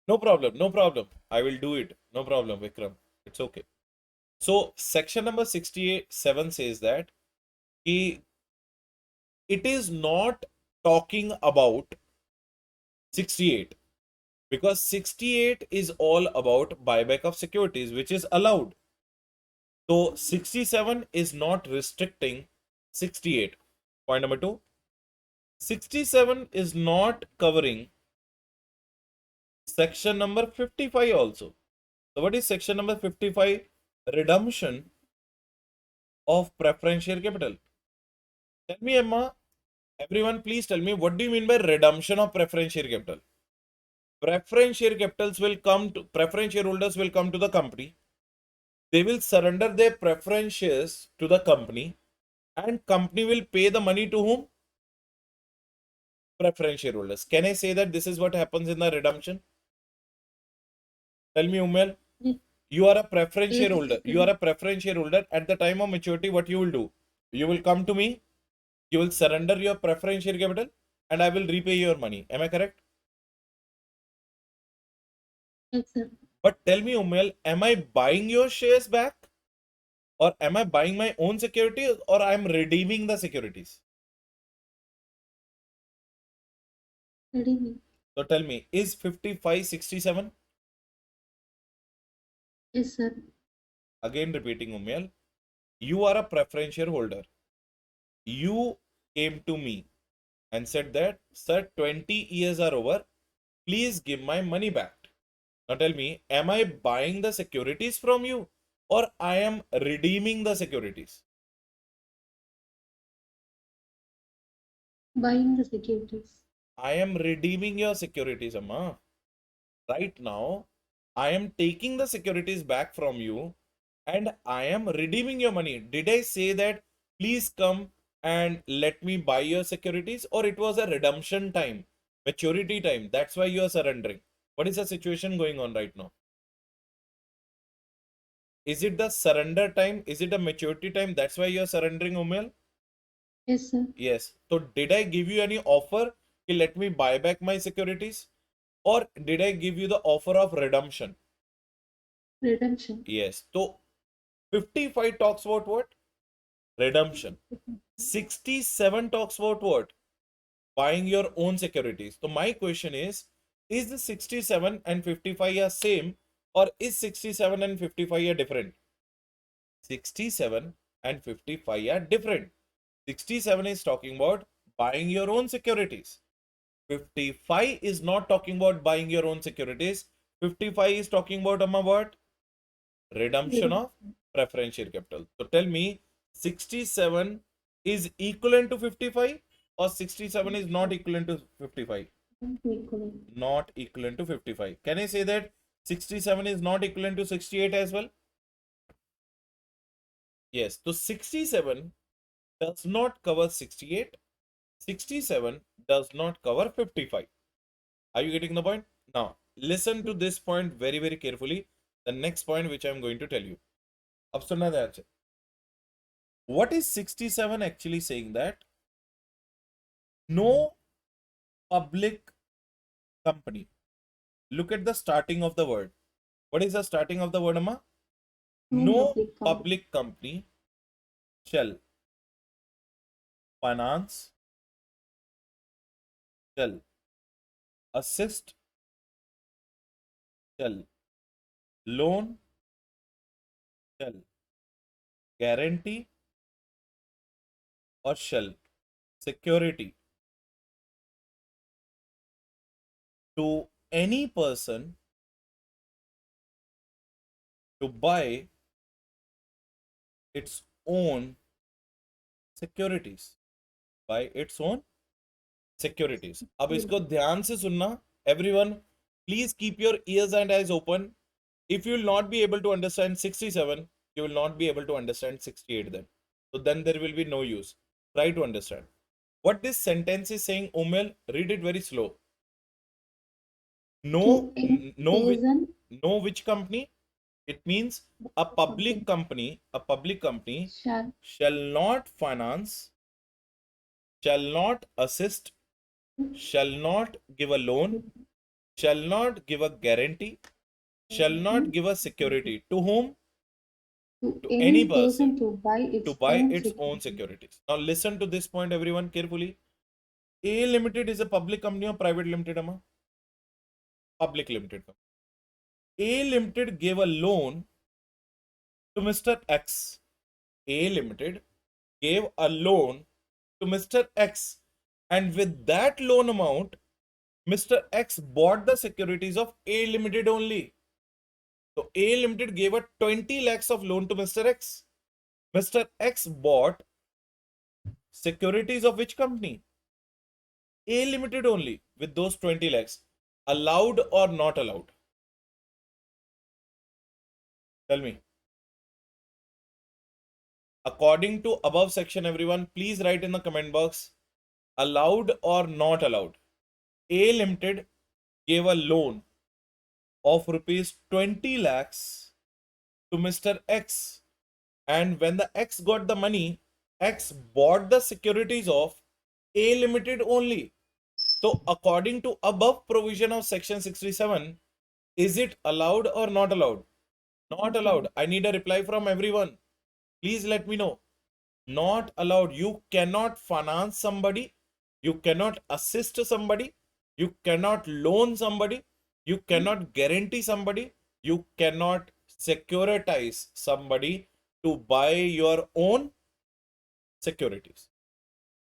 No problem, no problem. I will do it. No problem, Vikram. It's okay. So section number 67 says that it is not talking about 68, because 68 is all about buyback of securities, which is allowed. So 67 is not restricting 68. Point number 2. 67 is not covering section number 55 also. So what is section number 55? Redemption of preferential capital. Tell me, Emma, everyone please tell me, what do you mean by redemption of preferential capital? Preferential capitals will come to, preference shareholders will come to the company. They will surrender their preferences to the company, and company will pay the money to whom? preference shareholders. Can I say that this is what happens in the redemption? Tell me, Umel. Yes. You are a preference Yes, shareholder. sir. You are a preference shareholder. At the time of maturity, what you will do? You will come to me. You will surrender your preference share capital, and I will repay your money. Am I correct? Yes, sir. But tell me, Umel, am I buying your shares back? Or am I buying my own securities, or I am redeeming the securities? Redeeming. So tell me, is 5567? Yes, sir. Again repeating, Umel, you are a preference shareholder. You came to me and said that, sir, 20 years are over. Please give my money back. Now tell me, am I buying the securities from you, or I am redeeming the securities? Buying the securities. I am redeeming your securities, Amma. Right now, I am taking the securities back from you and I am redeeming your money. Did I say that please come and let me buy your securities, or it was a redemption time, maturity time? That's why you are surrendering. What is the situation going on right now? Is it the surrender time? Is it a maturity time? That's why you are surrendering, Umel? Yes, sir. Yes. So did I give you any offer? Let me buy back my securities? Or did I give you the offer of redemption? Redemption. Yes. So 55 talks about what? Redemption. 67 talks about what? Buying your own securities. So my question is the 67 and 55 are same, or is 67 and 55 are different? 67 and 55 are different. 67 is talking about buying your own securities. 55 is not talking about buying your own securities. 55 is talking about what? Redemption of preference share capital. So tell me, 67 is equivalent to 55, or 67 is not equivalent to 55? Equivalent. Not equivalent to 55. Can I say that 67 is not equivalent to 68 as well? Yes. So 67 does not cover 68. 67 does not cover 55. Are you getting the point? Now, listen to this point very, very carefully. The next point which I am going to tell you. अब सुनना ध्यान से. What is 67 actually saying? That no public company. Look at the starting of the word. What is the starting of the word, Amma? No No public company. public company shall finance, shall assist, shall loan, shall guarantee, or shall security to any person to buy its own securities. By its own securities. अब इसको ध्यान से सुनना. Everyone, please keep your ears and eyes open. If you will not be able to understand 67, you will not be able to understand 68 then. So then there will be no use. Try to understand. What this sentence is saying, Umel, read it very slow. No, To any no, person. no which company? It means a public company shall not finance, shall not assist, shall not give a loan, shall not give a guarantee, shall not give a security. To whom? To To any any person person to buy to its buy own its own security. securities. Now listen to this point, everyone, carefully. A Limited is a public company or private limited, Amma? Public limited company. A Limited gave a loan to Mr. X. A Limited gave a loan to Mr. X, and with that loan amount, Mr. X bought the securities of A Limited only. So A Limited gave a 20 lakhs of loan to Mr. X. Mr. X bought securities of which company? A Limited only with those 20 lakhs. Allowed or not allowed? Tell me. According to above section, everyone, please write in the comment box. allowed or not allowed? A Limited gave a loan of rupees 20 lakhs to Mr. X, and when the X got the money, X bought the securities of A Limited only. So according to above provision of section 67, is it allowed or not allowed? Not allowed. I need a reply from everyone. Please let me know. Not allowed. You cannot finance somebody. You cannot assist somebody. You cannot loan somebody. You cannot guarantee somebody. You cannot securitize somebody to buy your own securities.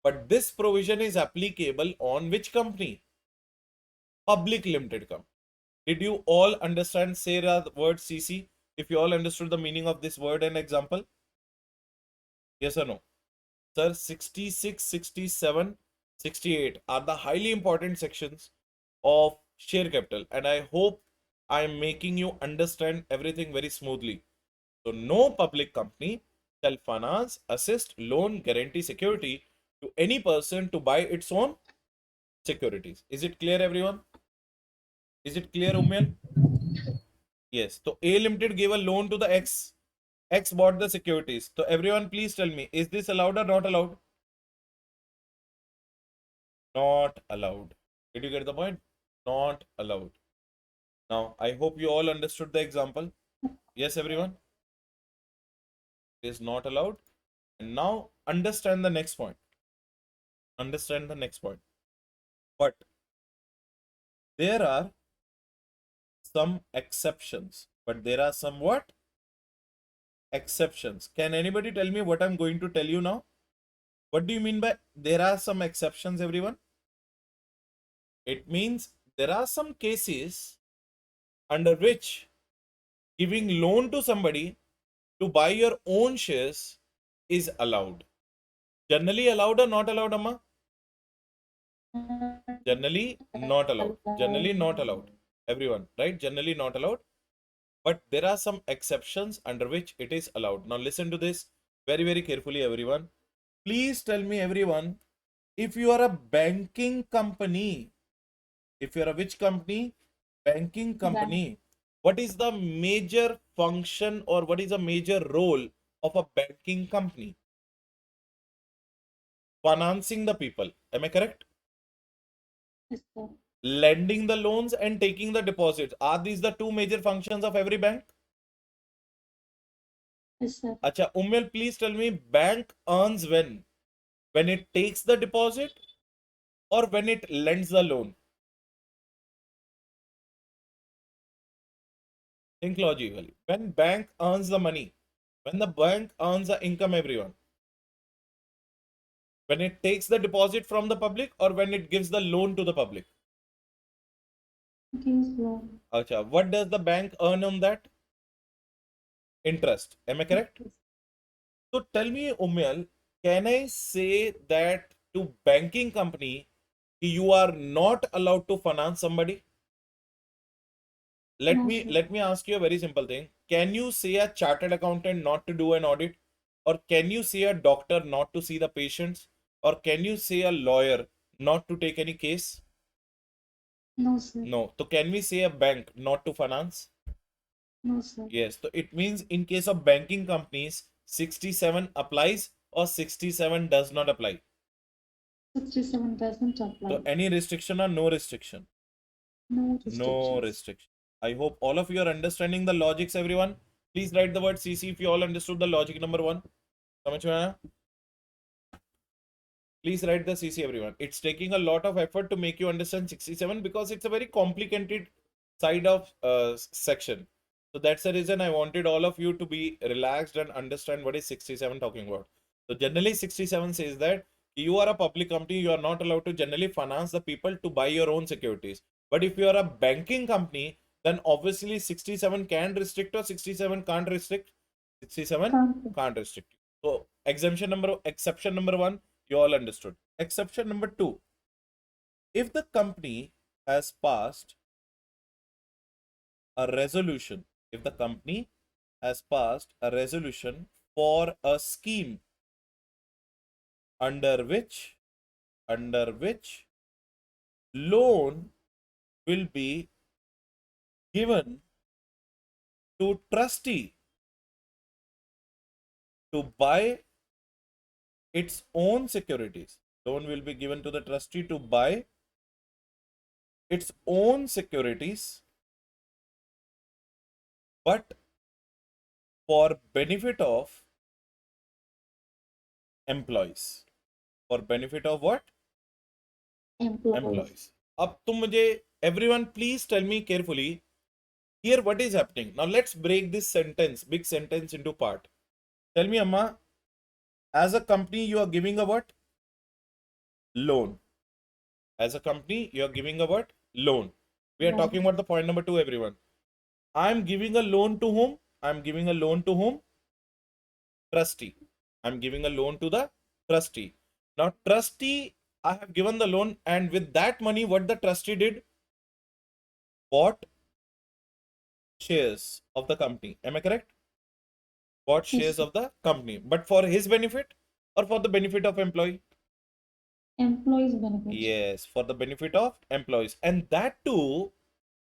But this provision is applicable on which company? Public limited company. Did you all understand, say the word CC? If you all understood the meaning of this word and example? Yes or no? Sir, 66, 67, 68 are the highly important sections of share capital, and I hope I am making you understand everything very smoothly. So, no public company shall finance, assist, loan, guarantee security to any person to buy its own securities. Is it clear, everyone? Is it clear, Ummel? Yes. So, A Limited gave a loan to the X. X bought the securities. So, everyone, please tell me, is this allowed or not allowed? Not allowed. Did you get the point? Not allowed. Now, I hope you all understood the example. Yes, everyone? It is not allowed. And now, understand the next point. Understand the next point. But there are some exceptions. But there are some what? Exceptions. Can anybody tell me what I'm going to tell you now? What do you mean by there are some exceptions, everyone? It means there are some cases under which giving loan to somebody to buy your own shares is allowed. Generally allowed or not allowed, Amma? Generally not allowed. Generally not allowed. Everyone, right? Generally not allowed. But there are some exceptions under which it is allowed. Now listen to this very, very carefully, everyone. Please tell me, everyone, if you are a banking company, if you are a which company? Banking company. What is the major function or what is the major role of a banking company? Financing the people. Am I correct? Yes, sir. Lending the loans and taking the deposits. Are these the two major functions of every bank? Yes, sir. Acha, Ummel, please tell me, bank earns when? When it takes the deposit or when it lends the loan? Think logically. When bank earns the money, when the bank earns the income, everyone. When it takes the deposit from the public or when it gives the loan to the public? Gives loan. Acha, what does the bank earn on that? Interest. Am I correct? So tell me, Ummel, can I say that to banking company, you are not allowed to finance somebody? No, sir. Let me ask you a very simple thing. Can you say a chartered accountant not to do an audit? Or can you say a doctor not to see the patients? Or can you say a lawyer not to take any case? No, sir. No. So can we say a bank not to finance? No, sir. Yes. So it means in case of banking companies, 67 applies or 67 does not apply. 67 doesn't apply. So any restriction or no restriction? No No restrictions. restriction. I hope all of you are understanding the logics, everyone. Please write the word CC if you all understood the logic number one. समझ में आया? Please write the CC, everyone. It's taking a lot of effort to make you understand 67 because it's a very complicated side of section. So that's the reason I wanted all of you to be relaxed and understand what is 67 talking about. So generally 67 says that you are a public company, you are not allowed to generally finance the people to buy your own securities. But if you are a banking company, then obviously 67 can restrict or 67 can't restrict. 67 can't restrict. So exception number one, you all understood. Exception number two, if the company has passed a resolution, if the company has passed a resolution for a scheme under which under which loan will be given to trustee to buy its own securities. Loan will be given to the trustee to buy its own securities, but for benefit of employees. For benefit of what? Employees. अब तुम मुझे everyone please tell me carefully here what is happening. Now let's break this sentence, big sentence into part. Tell me, Amma, as a company you are giving a what? Loan. As a company you are giving a what? Loan. We are talking about the point number 2, everyone. I am giving a loan to whom? I am giving a loan to whom? Trustee. I am giving a loan to the trustee. Now trustee, I have given the loan, and with that money what the trustee did? Bought shares of the company. Am I correct? Bought shares of the company. But for his benefit or for the benefit of employee? Employees benefit. Yes, for the benefit of employees. And that too,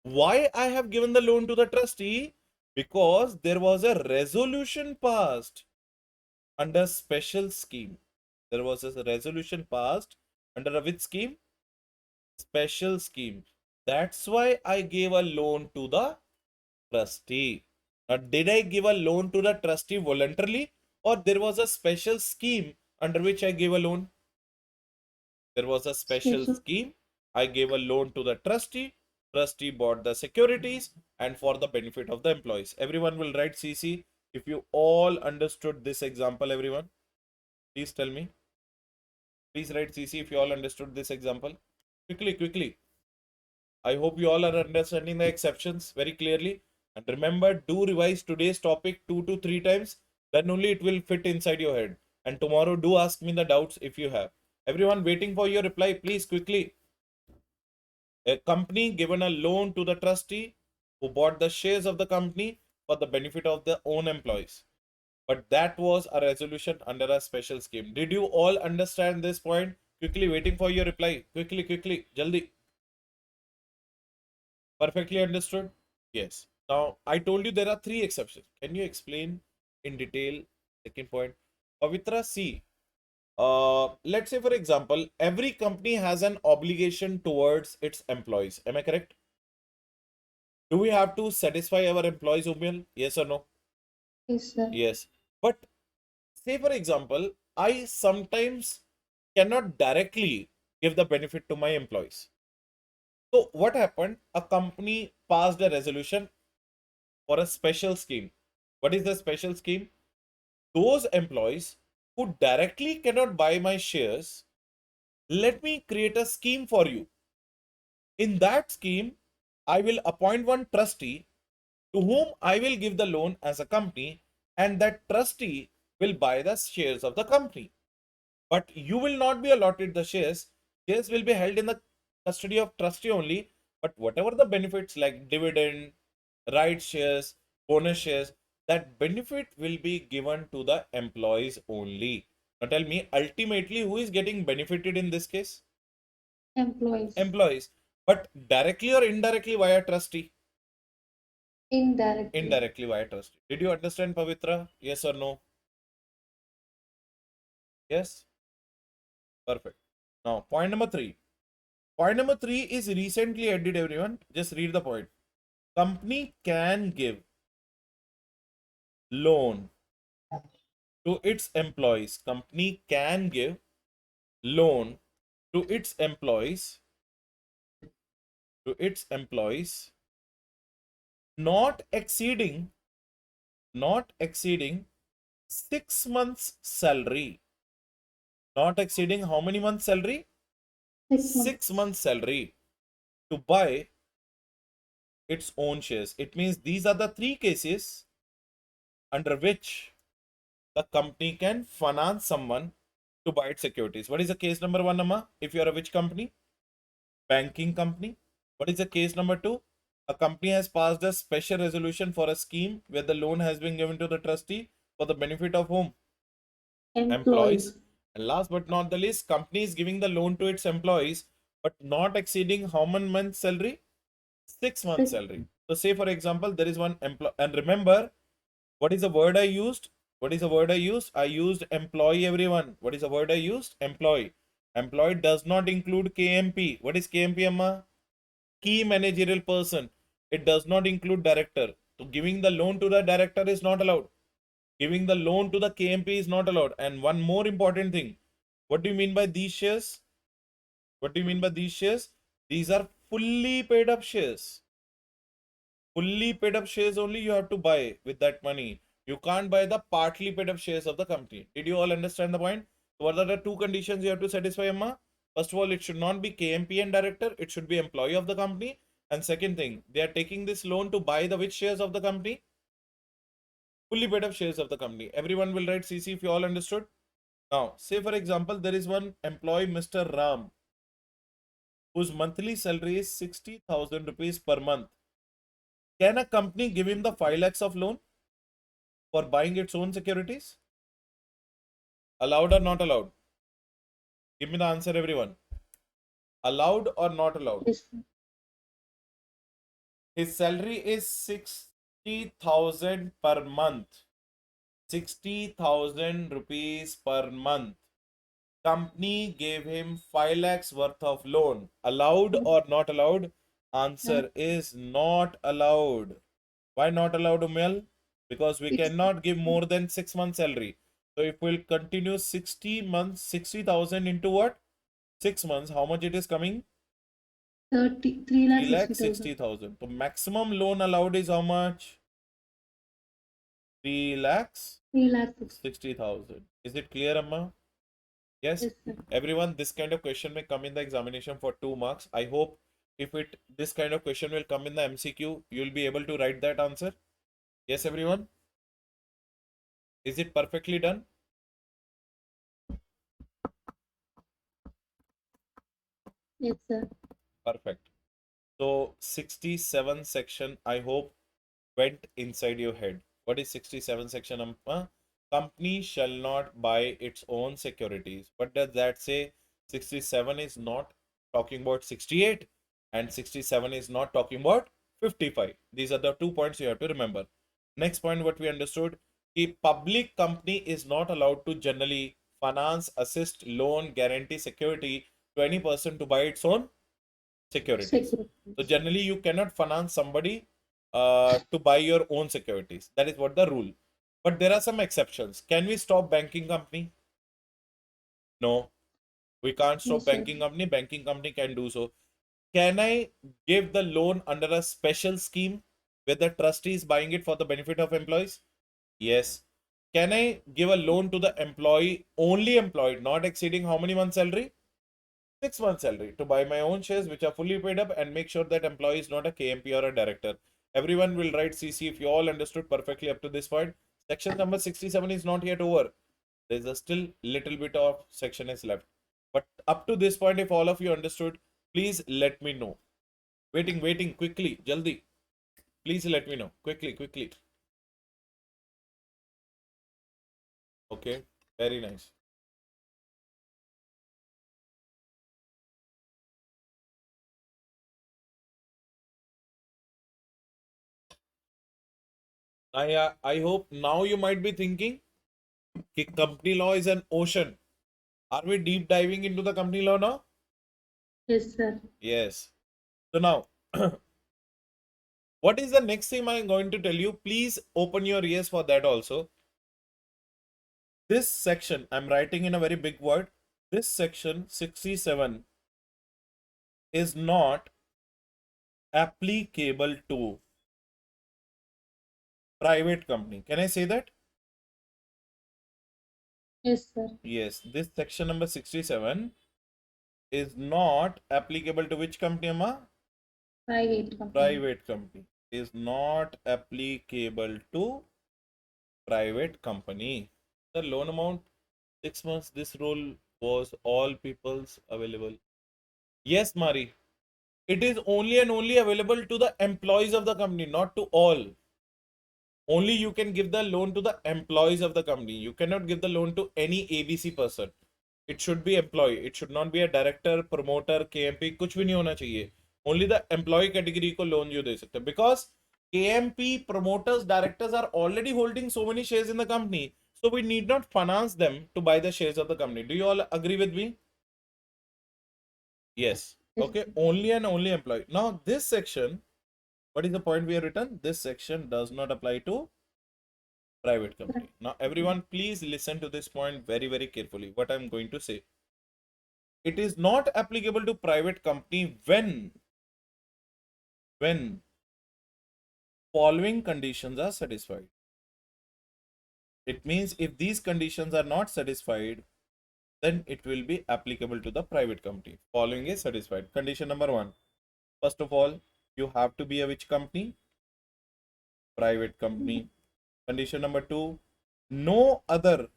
why I have given the loan to the trustee? Because there was a resolution passed under special scheme. There was a resolution passed under a which scheme? Special scheme. That's why I gave a loan to the trustee. Now, did I give a loan to the trustee voluntarily, or there was a special scheme under which I gave a loan? There was a special scheme. I gave a loan to the trustee. Trustee bought the securities and for the benefit of the employees. Everyone will write CC. If you all understood this example, everyone, please tell me. Please write CC if you all understood this example. Quickly, quickly. I hope you all are understanding the exceptions very clearly. And remember, do revise today's topic 2 to 3 times. Then only it will fit inside your head. And tomorrow, do ask me the doubts if you have. Everyone waiting for your reply, please quickly. A company given a loan to the trustee who bought the shares of the company for the benefit of their own employees. But that was a resolution under a special scheme. Did you all understand this point? Quickly waiting for your reply. Quickly, quickly, jaldi. Perfectly understood? Yes. Now, I told you there are 3 exceptions. Can you explain in detail? Second point. Pavitra, see, let's say for example, every company has an obligation towards its employees. Am I correct? Do we have to satisfy our employees' opinion? Yes or no? Yes, sir. Yes. But say for example, I sometimes cannot directly give the benefit to my employees. So what happened? A company passed a resolution for a special scheme. What is the special scheme? Those employees who directly cannot buy my shares, let me create a scheme for you. In that scheme, I will appoint one trustee to whom I will give the loan as a company, and that trustee will buy the shares of the company. But you will not be allotted the shares. Shares will be held in the custody of trustee only. But whatever the benefits like dividend, right shares, bonus shares, that benefit will be given to the employees only. Now tell me, ultimately, who is getting benefited in this case? Employees. Employees. But directly or indirectly via trustee? Indirectly. Indirectly via trustee. Did you understand, Pavitra? Yes or no? Yes? Perfect. Now, point number 3. Point number 3 is recently added, everyone. Just read the point. Company can give loan to its employees. Company can give loan to its employees, not exceeding 6 months salary. Not exceeding how many months salary? 6 months salary to buy its own shares. It means these are the 3 cases under which the company can finance someone to buy its securities. What is the case number 1, Amma? If you are a which company? Banking company. What is the case number 2? A company has passed a special resolution for a scheme where the loan has been given to the trustee for the benefit of whom? Employees. And last but not the least, company is giving the loan to its employees, but not exceeding how many months salary? 6 months salary. So say for example, there is one employee, and remember, what is the word I used? What is the word I used? I used employee, everyone. What is the word I used? Employee. Employee does not include KMP. What is KMP, Amma? Key managerial person. It does not include director. So giving the loan to the director is not allowed. Giving the loan to the KMP is not allowed. And one more important thing. What do you mean by these shares? What do you mean by these shares? These are fully paid up shares. Fully paid up shares only you have to buy with that money. You can't buy the partly paid up shares of the company. Did you all understand the point? What are the two conditions you have to satisfy, Amma? First of all, it should not be KMP and director. It should be employee of the company. And second thing, they are taking this loan to buy the which shares of the company? Fully paid up shares of the company. Everyone will write CC if you all understood. Now, say for example, there is one employee, Mr. Ram, whose monthly salary is 60,000 rupees per month. Can a company give him the 5 lakhs of loan for buying its own securities? Allowed or not allowed? Give me the answer, everyone. Allowed or not allowed? Yes, sir. His salary is 60,000 per month. 60,000 rupees per month. Company gave him 5 lakhs worth of loan. Allowed or not allowed? Answer is not allowed. Why not allowed, Umel? Because we It's cannot give more than 6 months salary. So if we'll continue 60 months, 60,000 into what? 6 months, how much it is coming? 3 lakh 3 lakh 60,000. 60,000. So maximum loan allowed is how much? 3 lakhs 3 lakh 60. 60,000. Is it clear, Amma? Yes. Yes, sir. Everyone, this kind of question may come in the examination for 2 marks. I hope if this kind of question will come in the MCQ, you'll be able to write that answer. Yes, everyone. Is it perfectly done? Yes, sir. Perfect. So 67 section, I hope, went inside your head. What is 67 section? Company shall not buy its own securities. What does that say? 67 is not talking about 68 and 67 is not talking about 55. These are the 2 points you have to remember. Next point, what we understood, a public company is not allowed to generally finance, assist, loan, guarantee security to any person to buy its own securities. So Securities. generally, you cannot finance somebody to buy your own securities. That is what the rule. But there are some exceptions. Can we stop banking company? No, we can't No, stop sir. banking company. Banking company can do so. Can I give the loan under a special scheme where the trustee is buying it for the benefit of employees? Yes. Can I give a loan to the employee, only employed, not exceeding how many months salary? 6 months salary to buy my own shares which are fully paid up and make sure that employee is not a KMP or a director. Everyone will write CC if you all understood perfectly up to this point. Section number 67 is not yet over. There's a still little bit of section is left. But up to this point, if all of you understood, please let me know. Waiting, quickly, jaldi. Please let me know. Quickly. Okay, very nice. I hope now you might be thinking company law is an ocean. Are we deep diving into the company law now? Yes, sir. Yes. So now, what is the next thing I'm going to tell you? Please open your ears for that also. This section, I'm writing in a very big word. This section 67 is not applicable to private company. Can I say that? Yes, sir. Yes, this section number 67 is not applicable to which company, Amma? Private company. Private company. Is not applicable to private company. The loan amount 6 months. This rule was all people's available. Yes, Mari. It is only and only available to the employees of the company, not to all. Only you can give the loan to the employees of the company. You cannot give the loan to any ABC person. It should be employee. It should not be a director, promoter, KMP. कुछ भी नहीं होना चाहिए. Only the employee category को loan you दे सकते. Because KMP, promoters, directors are already holding so many shares in the company. So we need not finance them to buy the shares of the company. Do you all agree with me? Yes. Yes, Okay. sir. Only and only employee. Now this section, what is the point we have written? This section does not apply to private company. Now everyone please listen to this point very, very carefully. What I'm going to say. It is not applicable to private company when following conditions are satisfied. It means if these conditions are not satisfied, then it will be applicable to the private company. Following is satisfied. Condition number 1. First of all, you have to be a which company? Private company. Condition number 2. No other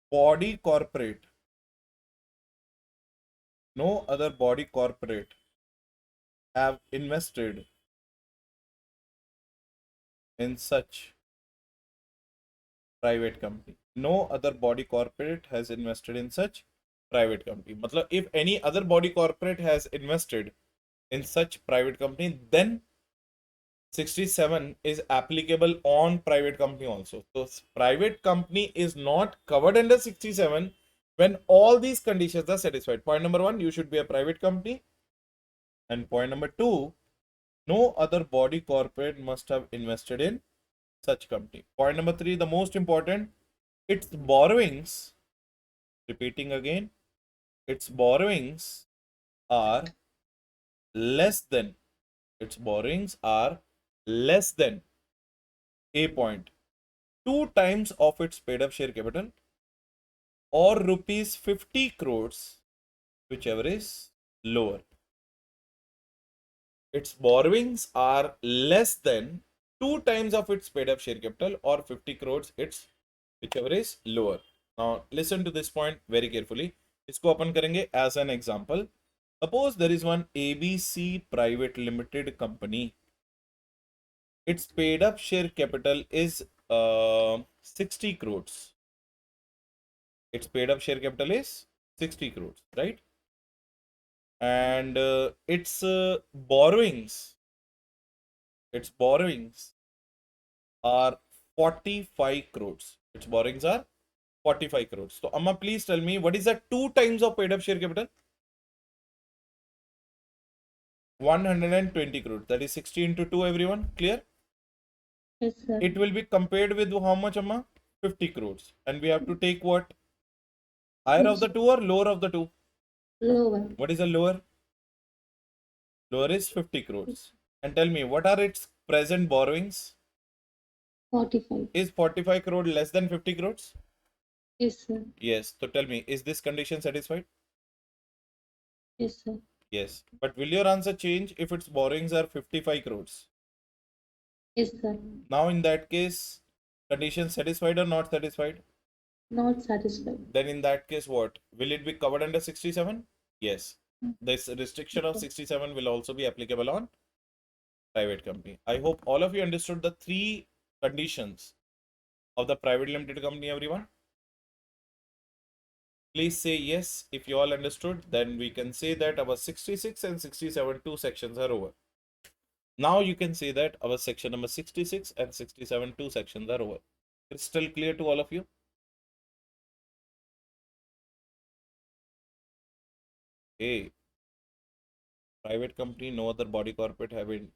body corporate. No other body corporate have invested in such private company. No other body corporate has invested in such private company. मतलब if any other body corporate has invested in such private company, then 67 is applicable on private company also. So private company is not covered under 67 when all these conditions are satisfied. Point number 1, you should be a private company. And point number 2, no other body corporate must have invested in such company. Point number 3, the most important, its borrowings, repeating again, its borrowings are less than, its borrowings are less than A point, 2 times of its paid up share capital or rupees 50 crores, whichever is lower. Its borrowings are less than 2 times of its paid up share capital or 50 crores, its whichever is lower. Now listen to this point very carefully. इसको अपन करेंगे as an example. Suppose there is one ABC Private Limited company. Its paid up share capital is 60 crores. Its paid up share capital is 60 crores, right? And its borrowings are 45 crores. Its borrowings are 45 crores. So Amma, please tell me what is the 2 times of paid up share capital? 120 crores. That is 60 into 2, everyone. Clear? Yes, sir. It will be compared with how much, Amma? 50 crores. And we have to take what? Higher of the two or lower of the two? Lower. What is the lower? Lower is 50 crores. And tell me, what are its present borrowings? 45. Is 45 crore less than 50 crores? Yes, sir. Yes. So tell me, is this condition satisfied? Yes, sir. Yes. But will your answer change if its borrowings are 55 crores? Yes, sir. Now in that case, condition satisfied or not satisfied? Not satisfied. Then in that case, what? Will it be covered under 67? Yes. This restriction of 67 will also be applicable on private company. I hope all of you understood the 3 conditions of the private limited company, everyone. Please say yes if you all understood. Then we can say that our 66 and 67 2 sections are over. Now you can say that our section number 66 and 67 2 sections are over. Crystal clear to all of you? A private company, no other body corporate have invested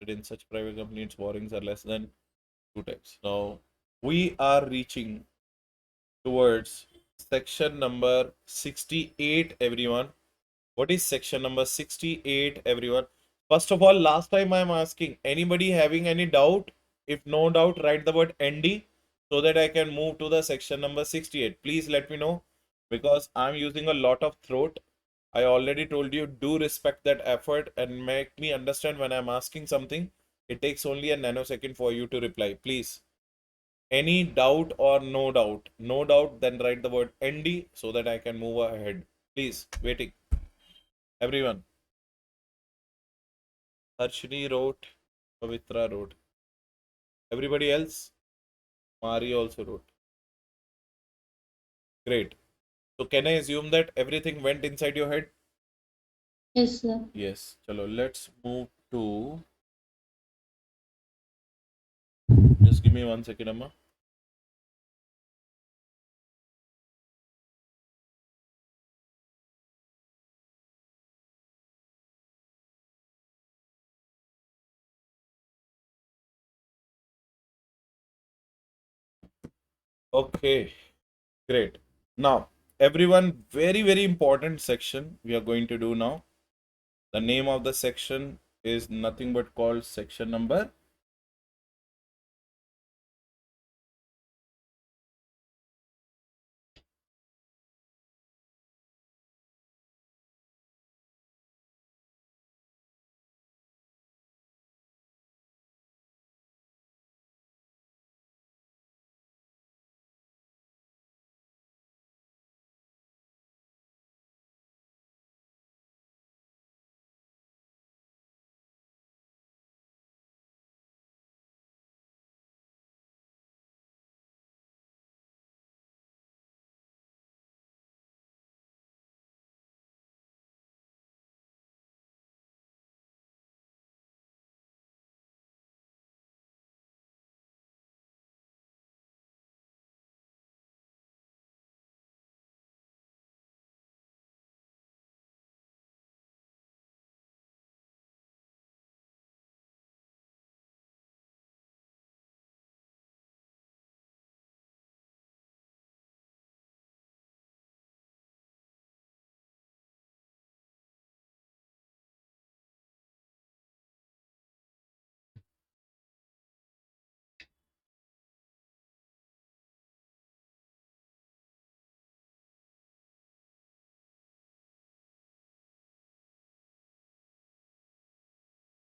in such private company, its borrowings are less than 2 times. Now we are reaching towards section number 68, everyone. What is section number 68, everyone? First of all, last time I am asking, anybody having any doubt? If no doubt, write the word ND so that I can move to the section number 68. Please let me know because I'm using a lot of throat. I already told you, do respect that effort and make me understand when I'm asking something. It takes only a nanosecond for you to reply. Please. Any doubt or no doubt? No doubt, then write the word ND so that I can move ahead. Please, waiting. Everyone. Harshini wrote, Pavitra wrote. Everybody else? Mari also wrote. Great. So can I assume that everything went inside your head? Yes, sir. Yes. Chalo, let's move to. Just give me 1 second, Amma. Okay, great. Now, everyone, very important section we are going to do now. The name of the section is nothing but called section number.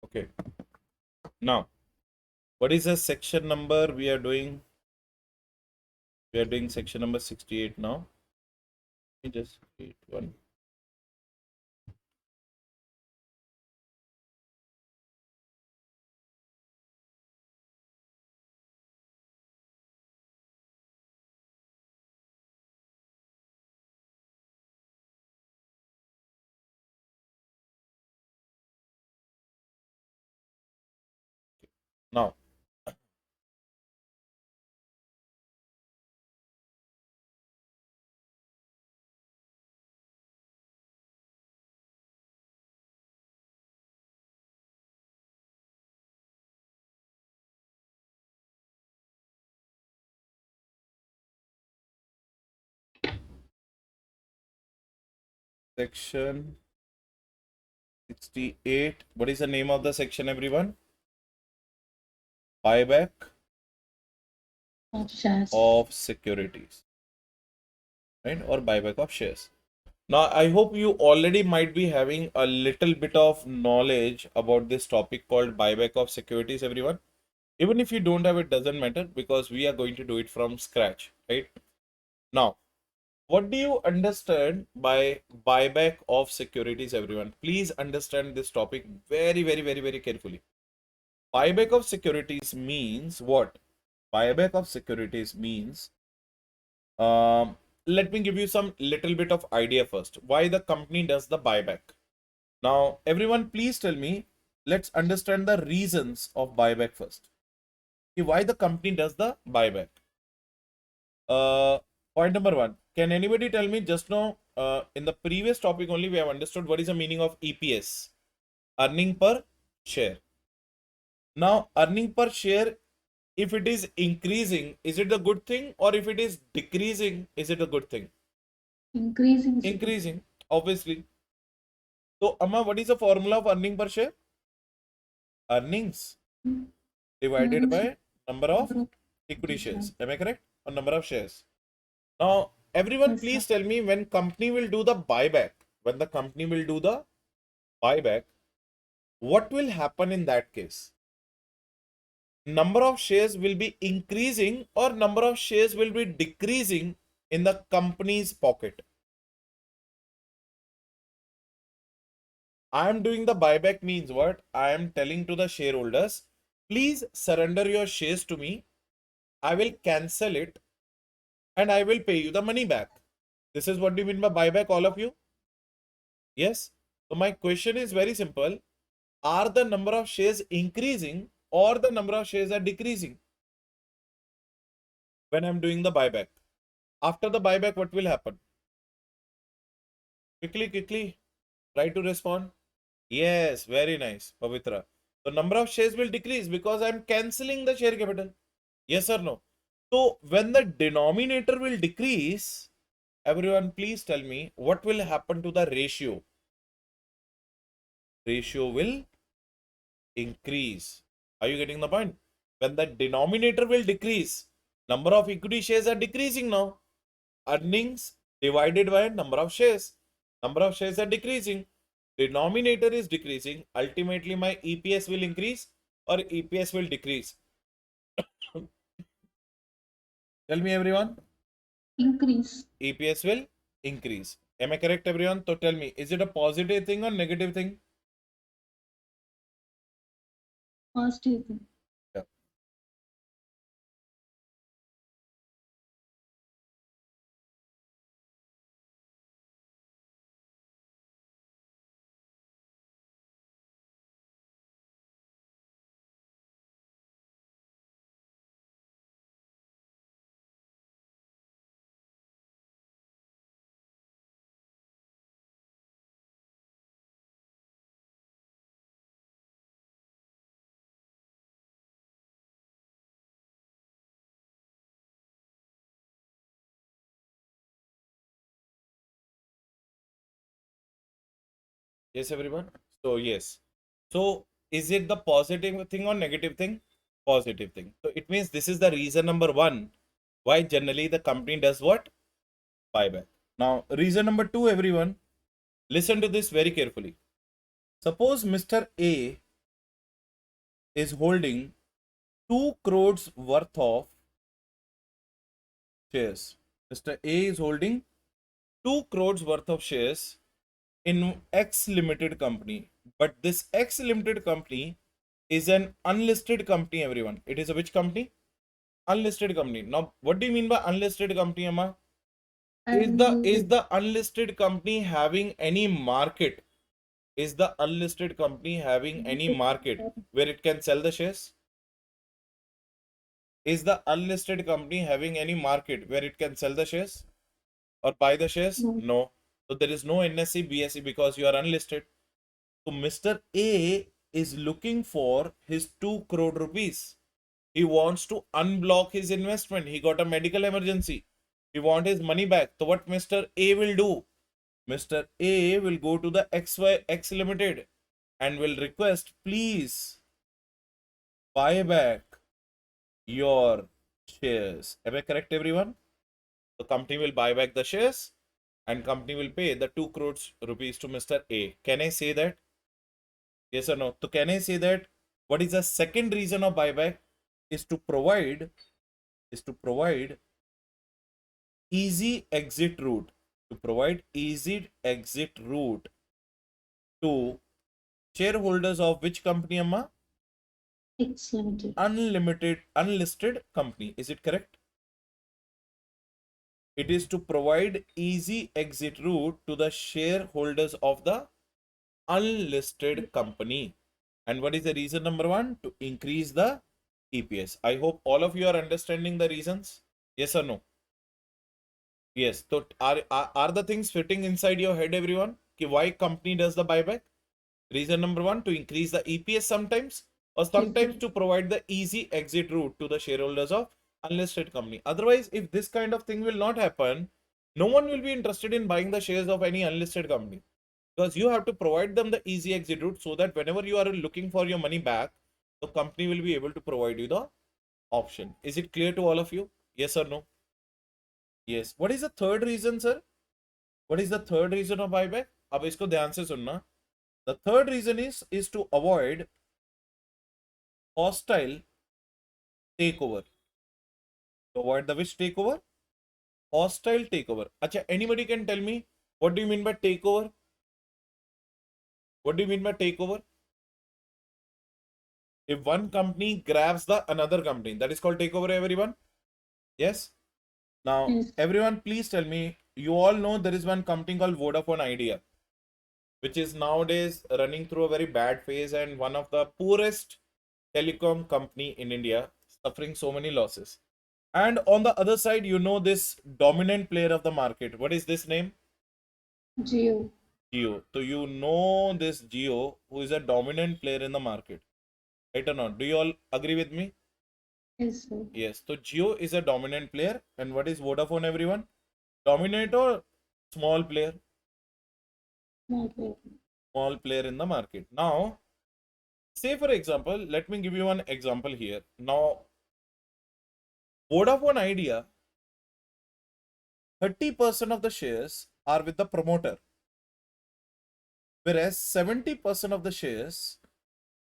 Okay. Now, what is the section number we are doing? We are doing section number 68 now. Let me just create one. Now, section 68. What is the name of the section, everyone? Buyback Of shares. of securities, right? Or buyback of shares. Now, I hope you already might be having a little bit of knowledge about this topic called buyback of securities, everyone. Even if you don't have it, doesn't matter because we are going to do it from scratch, right? Now, what do you understand by buyback of securities, everyone? Please understand this topic very carefully. Buyback of securities means what? Buyback of securities means, um, let me give you some little bit of idea first. Why the company does the buyback? Now, everyone, please tell me, let's understand the reasons of buyback first. Why the company does the buyback? Uh, Point number one. Can anybody tell me just now, in the previous topic only, we have understood what is the meaning of EPS, earning per share. Now, earning per share, if it is increasing, is it a good thing? Or if it is decreasing, is it a good thing? Increasing. Increasing, obviously. So, Amma, what is the formula of earning per share? Earnings divided by number of equity shares. Am I correct? Or number of shares. Now, everyone, Yes, please sir. tell me when company will do the buyback. When the company will do the buyback, what will happen in that case? Number of shares will be increasing or number of shares will be decreasing in the company's pocket. I am doing the buyback means what? I am telling to the shareholders, please surrender your shares to me. I will cancel it and I will pay you the money back. This is what do you mean by buyback, all of you? Yes. So my question is very simple. Are the number of shares increasing or the number of shares are decreasing when I'm doing the buyback? After the buyback, what will happen? Quickly, try to respond. Yes, very nice, Pavitra. The number of shares will decrease because I'm cancelling the share capital. Yes or no? So when the denominator will decrease, everyone please tell me what will happen to the ratio? Ratio will increase. Are you getting the point? When the denominator will decrease, number of equity shares are decreasing now. Earnings divided by number of shares. Number of shares are decreasing. Denominator is decreasing. Ultimately, my EPS will increase or EPS will decrease. Tell me, everyone. Increase. EPS will increase. Am I correct, everyone? So tell me, is it a positive thing or negative thing? Positive thing. Yeah. Yes, everyone. So yes. So is it the positive thing or negative thing? Positive thing. So it means this is the reason number one why generally the company does what? Buyback. Now, reason number two, everyone, listen to this very carefully. Suppose Mr. A is holding 2 crores worth of shares. Mr. A is holding 2 crores worth of shares in X limited company. But this X limited company is an unlisted company, everyone. It is a which company? Unlisted company. Now, what do you mean by unlisted company, Amma? Is the unlisted company having any market? Is the unlisted company having any market where it can sell the shares? Is the unlisted company having any market where it can sell the shares or buy the shares? No. No. So there is no NSE, BSE because you are unlisted. So Mr. A is looking for his 2 crore rupees. He wants to unblock his investment. He got a medical emergency. He wants his money back. So what Mr. A will do? Mr. A will go to the XYX Limited and will request, please buy back your shares. Am I correct, everyone? The company will buy back the shares and company will pay the 2 crores rupees to Mr. A. Can I say that? Yes or no? So can I say that what is the second reason of buyback is to provide easy exit route to shareholders of which company, Amma? X limited. Unlisted company. Is it correct? It is to provide easy exit route to the shareholders of the unlisted company. And what is the reason number one? To increase the EPS. I hope all of you are understanding the reasons. Yes or no? Yes. So are the things fitting inside your head, everyone? Why company does the buyback? Reason number one, to increase the EPS sometimes, or sometimes to provide the easy exit route to the shareholders of unlisted company. Otherwise, if this kind of thing will not happen, no one will be interested in buying the shares of any unlisted company, because you have to provide them the easy exit route so that whenever you are looking for your money back, the company will be able to provide you the option. Is it clear to all of you? Yes or no? Yes. What is the third reason, sir? What is the third reason of buyback? अब इसको ध्यान से सुनना. The third reason is to avoid hostile takeover. To avoid the which takeover? Hostile takeover. Acha, anybody can tell me what do you mean by takeover? What do you mean by takeover? If one company grabs the another company, that is called takeover, everyone. Yes. Now, Yes. everyone, please tell me you all know there is one company called Vodafone Idea, which is nowadays running through a very bad phase and one of the poorest telecom company in India, suffering so many losses. And on the other side, you know this dominant player of the market. What is this name? Geo. Geo. So you know this Geo, who is a dominant player in the market, right or not? Do you all agree with me? Yes, sir. Yes. So Geo is a dominant player, and what is Vodafone, everyone? Dominant or small player? Not yet. Small player in the market. Now, say for example, let me give you one example here. Now, Vodafone Idea, 30% of the shares are with the promoter, whereas 70% of the shares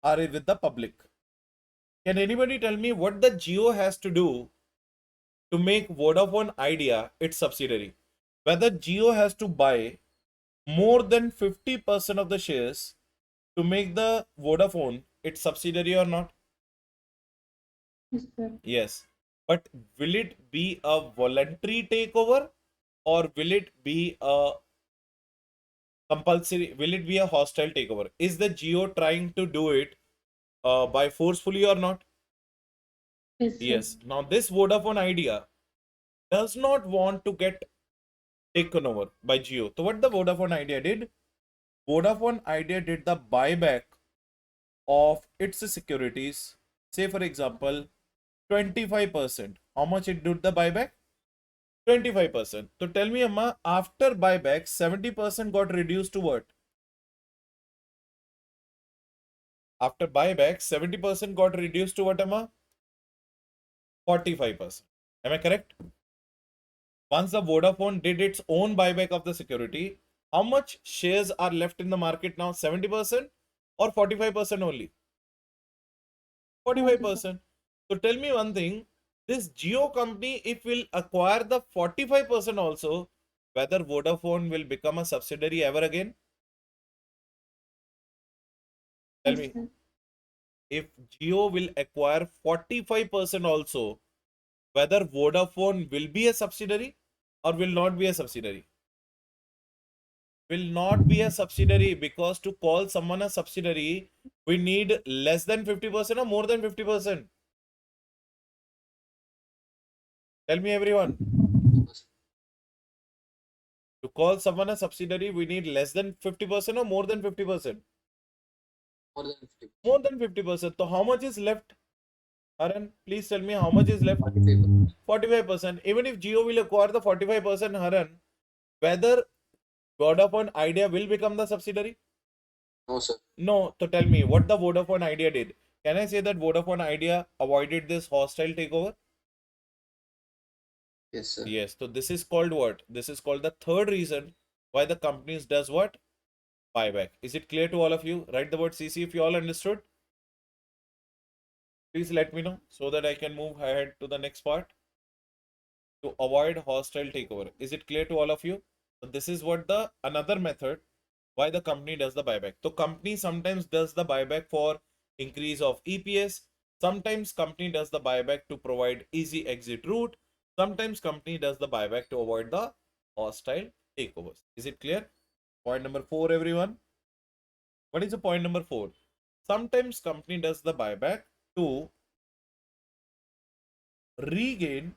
are with the public. Can anybody tell me what the Geo has to do to make Vodafone Idea its subsidiary? Whether Geo has to buy more than 50% of the shares to make the Vodafone its subsidiary or not? Yes, sir. Yes. But will it be a voluntary takeover or will it be a compulsory? Will it be a hostile takeover? Is the Geo trying to do it by forcefully or not? Yes, sir. Yes. Now, this Vodafone Idea does not want to get taken over by Geo. So, what the Vodafone Idea did? Vodafone Idea did the buyback of its securities. Say, for example, 25%. How much it did the buyback? 25%. So tell me, Amma, after buyback, 70% got reduced to what? After buyback, 70% got reduced to what, Amma? 45%. Am I correct? Once the Vodafone did its own buyback of the security, how much shares are left in the market now? 70% or 45% only? 45%. So tell me one thing, this Geo company, if will acquire the 45% also, whether Vodafone will become a subsidiary ever again? Tell Yes, me, sir. if Geo will acquire 45% also, whether Vodafone will be a subsidiary or will not be a subsidiary? Will not be a subsidiary, because to call someone a subsidiary, we need less than 50% or more than 50%. Tell me, everyone. To call someone a subsidiary, we need less than 50% or more than 50%? More than 50. More than 50%. So how much is left? Haran, please tell me how much is left? 45%. 45%. Even if Geo will acquire the 45%, Haran, whether Vodafone Idea will become the subsidiary? No, sir. No. So tell me what the Vodafone Idea did. Can I say that Vodafone Idea avoided this hostile takeover? Yes, sir. Yes. So this is called what? This is called the third reason why the companies does what? Buyback. Is it clear to all of you? Write the word CC if you all understood. Please let me know so that I can move ahead to the next part. To avoid hostile takeover. Is it clear to all of you? So this is what the another method why the company does the buyback. So company sometimes does the buyback for increase of EPS. Sometimes company does the buyback to provide easy exit route. Sometimes company does the buyback to avoid the hostile takeovers. Is it clear? Point number 4, everyone. What is the point number 4? Sometimes company does the buyback to regain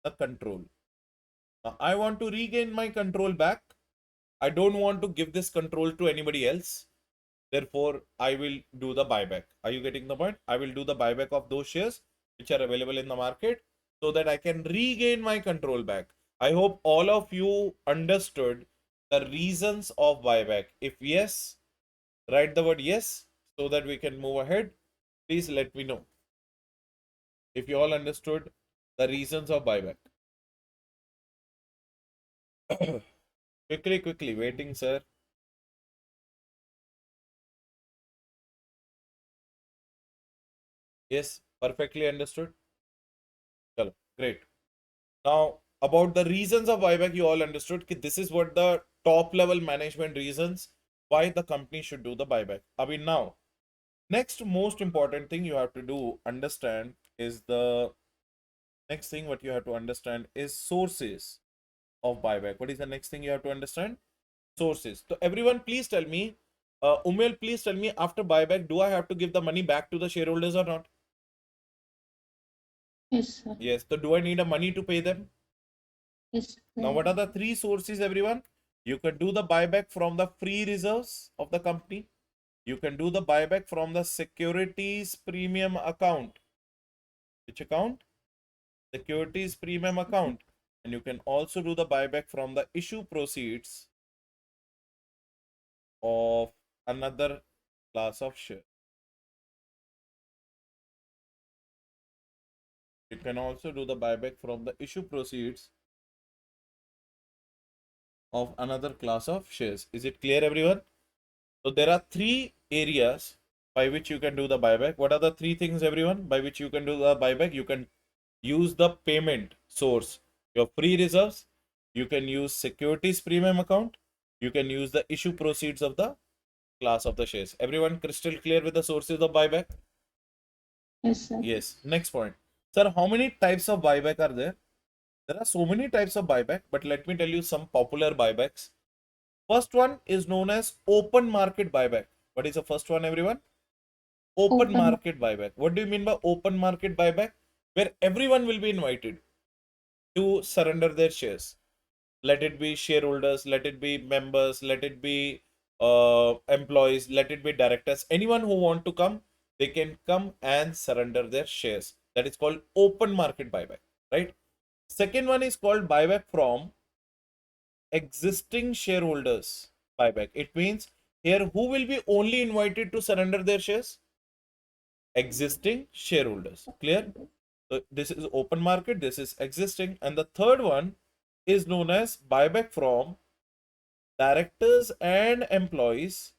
the control. Now, I want to regain my control back. I don't want to give this control to anybody else. Therefore, I will do the buyback. Are you getting the point? I will do the buyback of those shares which are available in the market so that I can regain my control back. I hope all of you understood the reasons of buyback. If yes, write the word yes so that we can move ahead. Please let me know if you all understood the reasons of buyback. Quickly, waiting, sir. Yes, perfectly understood. Chalo, great. Now, about the reasons of buyback, you all understood that this is what the top level management reasons why the company should do the buyback. I mean, now, next most important thing you have to do, understand is the next thing what you have to understand is sources of buyback. What is the next thing you have to understand? Sources. So everyone, please tell me, Umel, please tell me, after buyback, do I have to give the money back to the shareholders or not? Yes, sir. Yes. So do I need a money to pay them? Yes, Now, sir. what are the three sources, everyone? You can do the buyback from the free reserves of the company. You can do the buyback from the securities premium account. Which account? Securities premium account. And you can also do the buyback from the issue proceeds of another class of share. You can also do the buyback from the issue proceeds of another class of shares. Is it clear, everyone? So there are three areas by which you can do the buyback. What are the three things, everyone, by which you can do the buyback? You can use the payment source, your free reserves. You can use securities premium account. You can use the issue proceeds of the class of the shares. Everyone crystal clear with the sources of buyback? Yes, sir. Yes. Next point. Sir, how many types of buyback are there? There are so many types of buyback, but let me tell you some popular buybacks. First one is known as open market buyback. What is the first one, everyone? Open Open. market buyback. What do you mean by open market buyback? Where everyone will be invited to surrender their shares. Let it be shareholders, let it be members, let it be employees, let it be directors. Anyone who want to come, they can come and surrender their shares. That is called open market buyback, right? Second one is called buyback from existing shareholders buyback. It means here who will be only invited to surrender their shares? Existing shareholders. Clear? So this is open market, this is existing. And the third one is known as buyback from directors and employees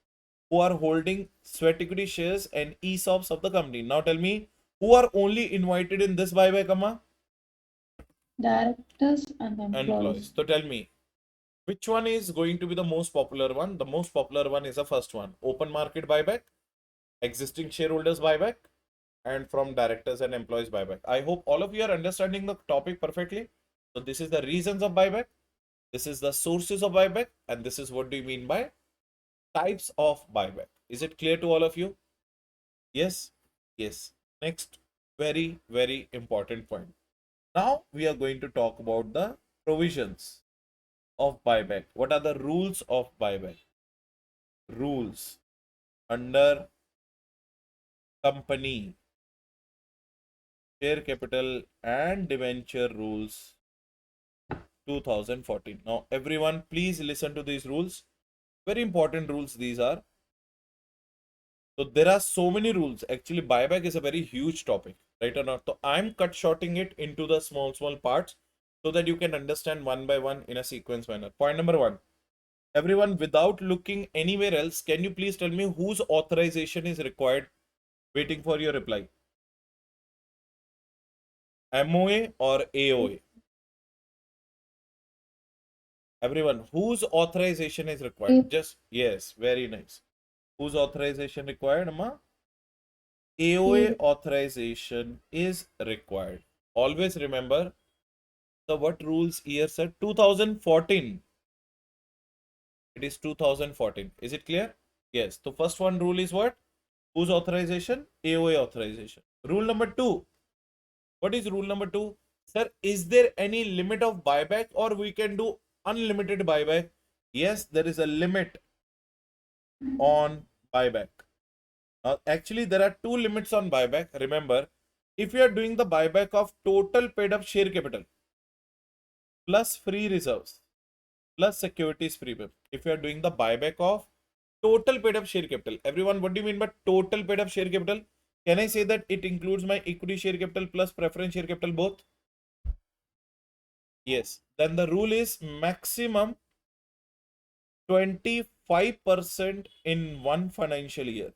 who are holding sweat equity shares and ESOPs of the company. Now tell me, who are only invited in this buyback, Amma? Directors and employees. So tell me, which one is going to be the most popular one? The most popular one is the first one. Open market buyback, existing shareholders buyback, and from directors and employees buyback. I hope all of you are understanding the topic perfectly. So this is the reasons of buyback. This is the sources of buyback. And this is what do you mean by types of buyback. Is it clear to all of you? Yes? Yes. Next, very, very important point. Now we are going to talk about the provisions of buyback. What are the rules of buyback? Rules under company, share capital and debenture rules 2014. Now everyone please listen to these rules. Very important rules these are. So there are so many rules. Actually, buyback is a very huge topic, right or not? So I'm cut shorting it into the small parts so that you can understand one by one in a sequence manner. Point number one. Everyone, without looking anywhere else, can you please tell me whose authorization is required? Waiting for your reply. MOA or AOA? Everyone, whose authorization is required? Just yes, very nice. Whose authorization required, Amma? AOA authorization is required. Always remember the what rules year said 2014. It is 2014. Is it clear? Yes. The first one rule is what? Whose authorization? AOA authorization. Rule number two. What is rule number two? Sir, is there any limit of buyback or we can do unlimited buyback? Yes, there is a limit on buyback. Actually, there are two limits on buyback. Remember, if you are doing the buyback of total paid up share capital plus free reserves plus securities premium, if you are doing the buyback of total paid up share capital, everyone, what do you mean by total paid up share capital? Can I say that it includes my equity share capital plus preference share capital both? Yes. Then the rule is maximum 25% in one financial year.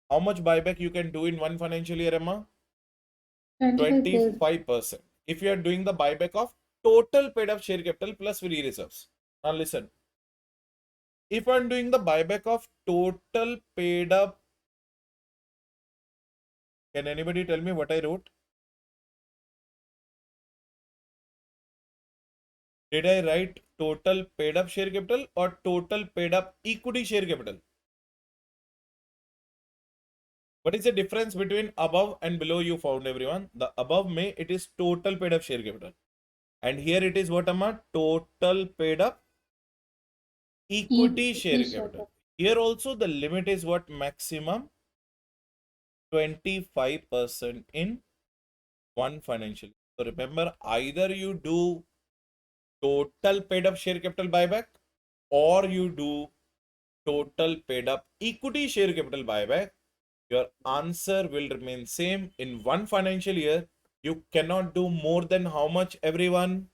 How much buyback you can do in one financial year, Emma? 25%. If you are doing the buyback of total paid up share capital plus free reserves. Now listen. If I'm doing the buyback of total paid up, can anybody tell me what I wrote? Did I write total paid up share capital or total paid up equity share capital? What is the difference between above and below you found, everyone? The above it is total paid up share capital. And here it is what, Amma? Total paid up equity share capital. Here also the limit is what? Maximum 25% in one financial year. So remember, either you do total paid up share capital buyback or you do total paid up equity share capital buyback. Your answer will remain same in one financial year. You cannot do more than how much, everyone?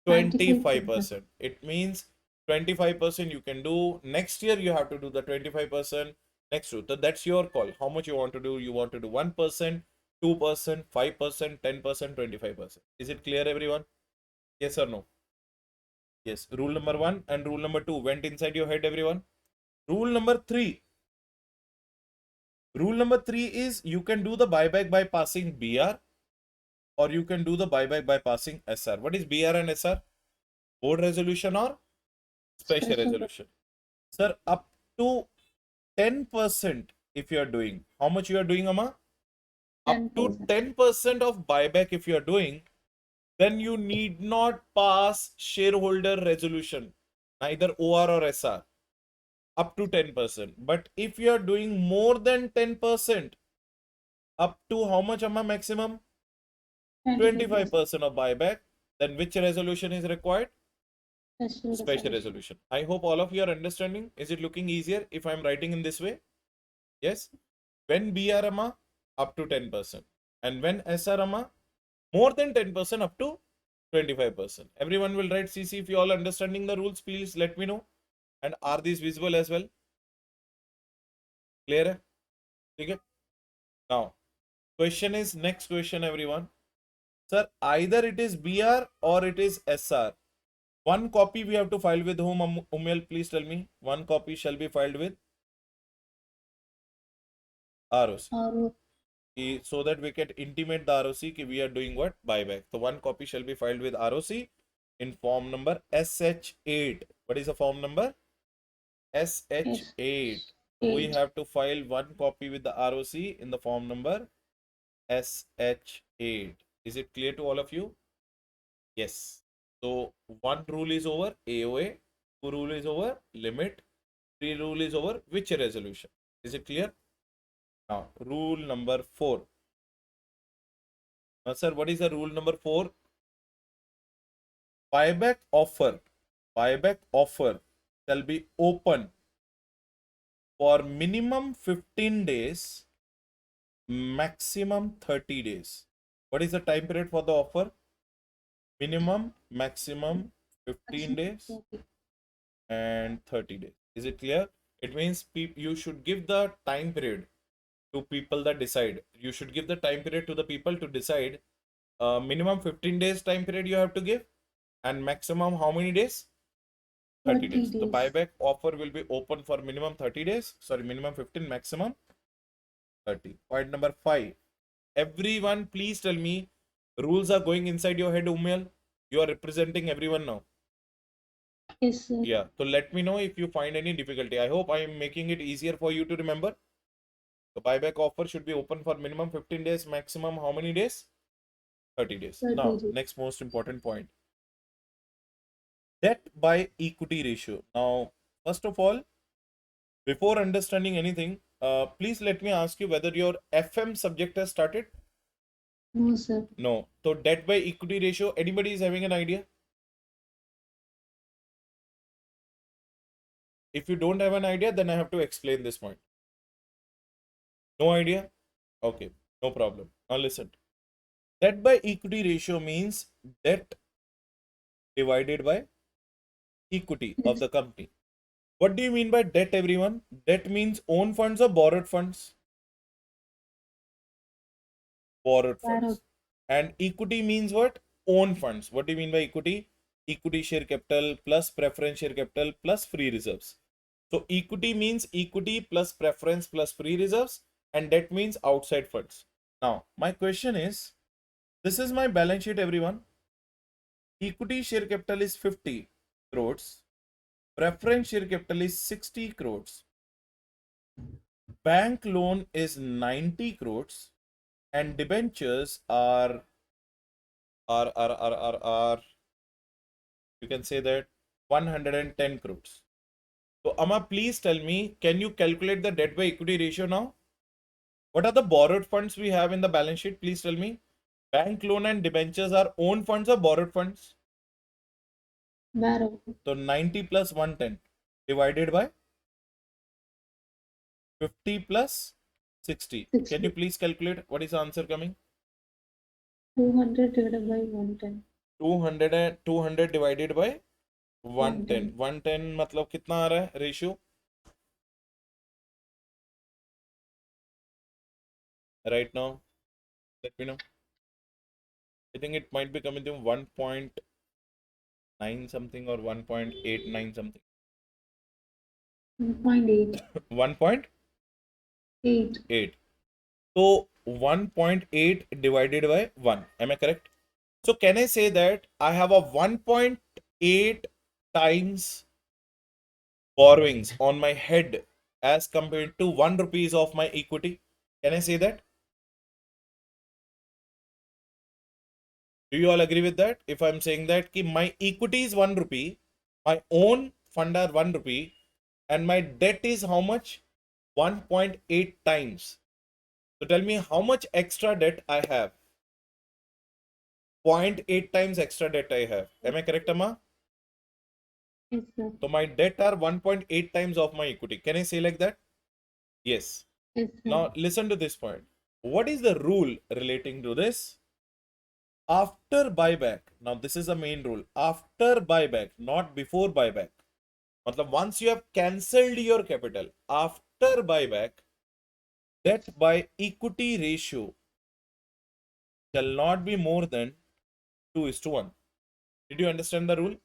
25%. It means 25% you can do. Next year you have to do the 25% next year. So that's your call. How much you want to do? You want to do 1%, 2%, 5%, 10%, 25%. Is it clear, everyone? Yes or no? Yes. Rule number 1 and rule number 2 went inside your head, everyone. Rule number 3. Rule number 3 is you can do the buyback by passing BR or you can do the buyback by passing SR. What is BR and SR? Board resolution or special resolution. Sir, up to 10% if you are doing. How much you are doing, Amma? 10%. Up to 10% of buyback if you are doing, then you need not pass shareholder resolution, neither OR or SR. Up to 10%. But if you are doing more than 10%, up to how much, Amma, maximum? 25% of buyback, then which resolution is required? Special resolution. I hope all of you are understanding. Is it looking easier if I'm writing in this way? Yes. When BRMA up to 10% and when SRMA more than 10% up to 25%. Everyone will write CC. If you all understanding the rules, please let me know. And are these visible as well? Clear? Okay. Now, question is next question, everyone. Sir, either it is BR or it is SR. One copy we have to file with whom, Umel, please tell me. One copy shall be filed with ROC. So that we can intimate the ROC that we are doing what? Buyback. So one copy shall be filed with ROC in form number SH8. What is the form number? SH8. We have to file one copy with the ROC in the form number SH8. Is it clear to all of you? Yes. So one rule is over, AOA. Two rule is over, limit. Three rule is over, which resolution? Is it clear? Now, rule number 4. Now, sir, what is the rule number 4? Buyback offer shall be open for minimum 15 days, maximum 30 days. What is the time period for the offer? Minimum, maximum 15 days and 30 days. Is it clear? It means you should give the time period to people that decide. You should give the time period to the people to decide. Minimum 15 days time period you have to give, and maximum how many days? 30 days. The buyback offer will be open for minimum 30 days. Sorry, minimum 15, maximum 30. Point number 5. Everyone, please tell me, rules are going inside your head, Umyal. You are representing everyone now. Yes, sir. Yeah. So let me know if you find any difficulty. I hope I am making it easier for you to remember. The buyback offer should be open for minimum 15 days, maximum how many days? 30 days. 30 now, days. Next most important point. Debt by equity ratio. Now, first of all, before understanding anything, please let me ask you whether your FM subject has started. No, sir. No. So, debt by equity ratio, anybody is having an idea? If you don't have an idea, then I have to explain this point. No idea? Okay, no problem. Now listen. Debt by equity ratio means debt divided by equity of the company. What do you mean by debt, everyone? Debt means own funds or borrowed funds? Borrowed funds. And equity means what? Own funds. What do you mean by equity? Equity share capital plus preference share capital plus free reserves. So equity means equity plus preference plus free reserves, and debt means outside funds. Now, my question is, this is my balance sheet, everyone. equity share capital is 50 crores, preference share capital is 60 crores, bank loan is 90 crores, and debentures are you can say that 110 crores. So Amma, please tell me, can you calculate the debt by equity ratio now? What are the borrowed funds we have in the balance sheet? Please tell me. Bank loan and debentures are own funds or borrowed funds? Borrow. So 90 plus 110 divided by 50 plus 60. Can 60. you please calculate what is the answer coming? 200 divided by 110. 200 divided by 110. 110. 110 मतलब कितना आ रहा है ratio? Right now, let me know. I think it might be coming to 1.9 something or 1.89 something. 1.8. 1.8. 8. So 1.8 divided by 1. Am I correct? So can I say that I have a 1.8 times borrowings on my head as compared to 1 rupees of my equity? Can I say that? Do you all agree with that? If I'm saying that my equity is 1 rupee, my own fund are 1 rupee, and my debt is how much? 1.8 times. So tell me how much extra debt I have. 0.8 times extra debt I have. Am I correct, Amma? Yes, sir. So my debt are 1.8 times of my equity. Can I say like that? Yes. Yes, sir. Now listen to this point. What is the rule relating to this? After buyback, now this is the main rule. After buyback, not before buyback. मतलब once you have cancelled your capital, after buyback, debt by equity ratio shall not be more than 2:1. Did you understand the rule?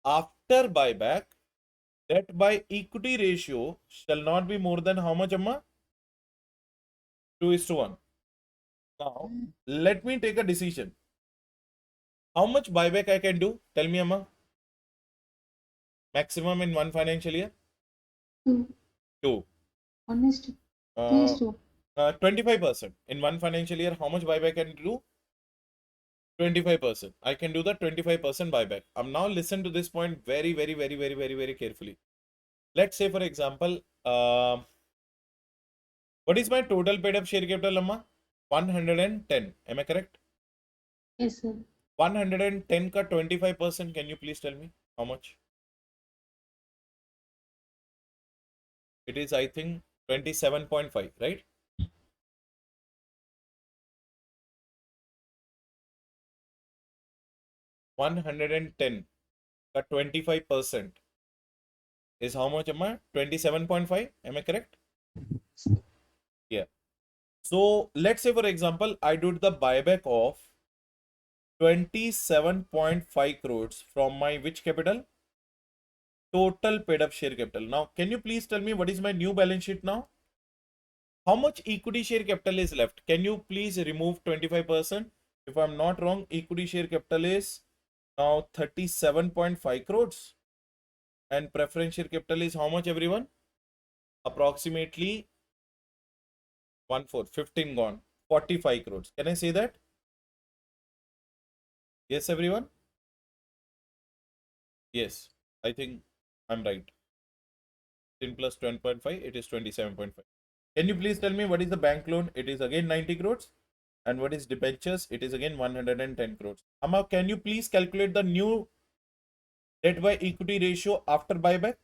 After buyback, debt by equity ratio shall not be more than how much, Amma? 2:1. Now, let me take a decision. How much buyback I can do? Tell me, Amma. Maximum in one financial year? 2. 2. 1 is to 2 Uh, is to 25%. In one financial year, how much buyback can do? 25%. I can do the 25% buyback. Now listen to this point very, very, very, very, very, very carefully. Let's say, for example, what is my total paid up share capital, Amma? 110. Am I correct? Yes, sir. 110 ka 25%. Can you please tell me how much? It is, I think, 27.5, right? $110 ka 25% is how much, Amma? 27.5. Am I correct? Yeah. So let's say, for example, I did the buyback of 27.5 crores from my which capital? Total paid up share capital. Now, can you please tell me what is my new balance sheet now? How much equity share capital is left? Can you please remove 25%? If I'm not wrong, equity share capital is now 37.5 crores. And preferential share capital is how much, everyone? Approximately 1/4, 15 gone, 45 crores. Can I say that? Yes, everyone? Yes, I think I'm right. 10 plus 10.5, it is 27.5. Can you please tell me what is the bank loan? It is again 90 crores. And what is debentures? It is again 110 crores. Amma, can you please calculate the new debt by equity ratio after buyback?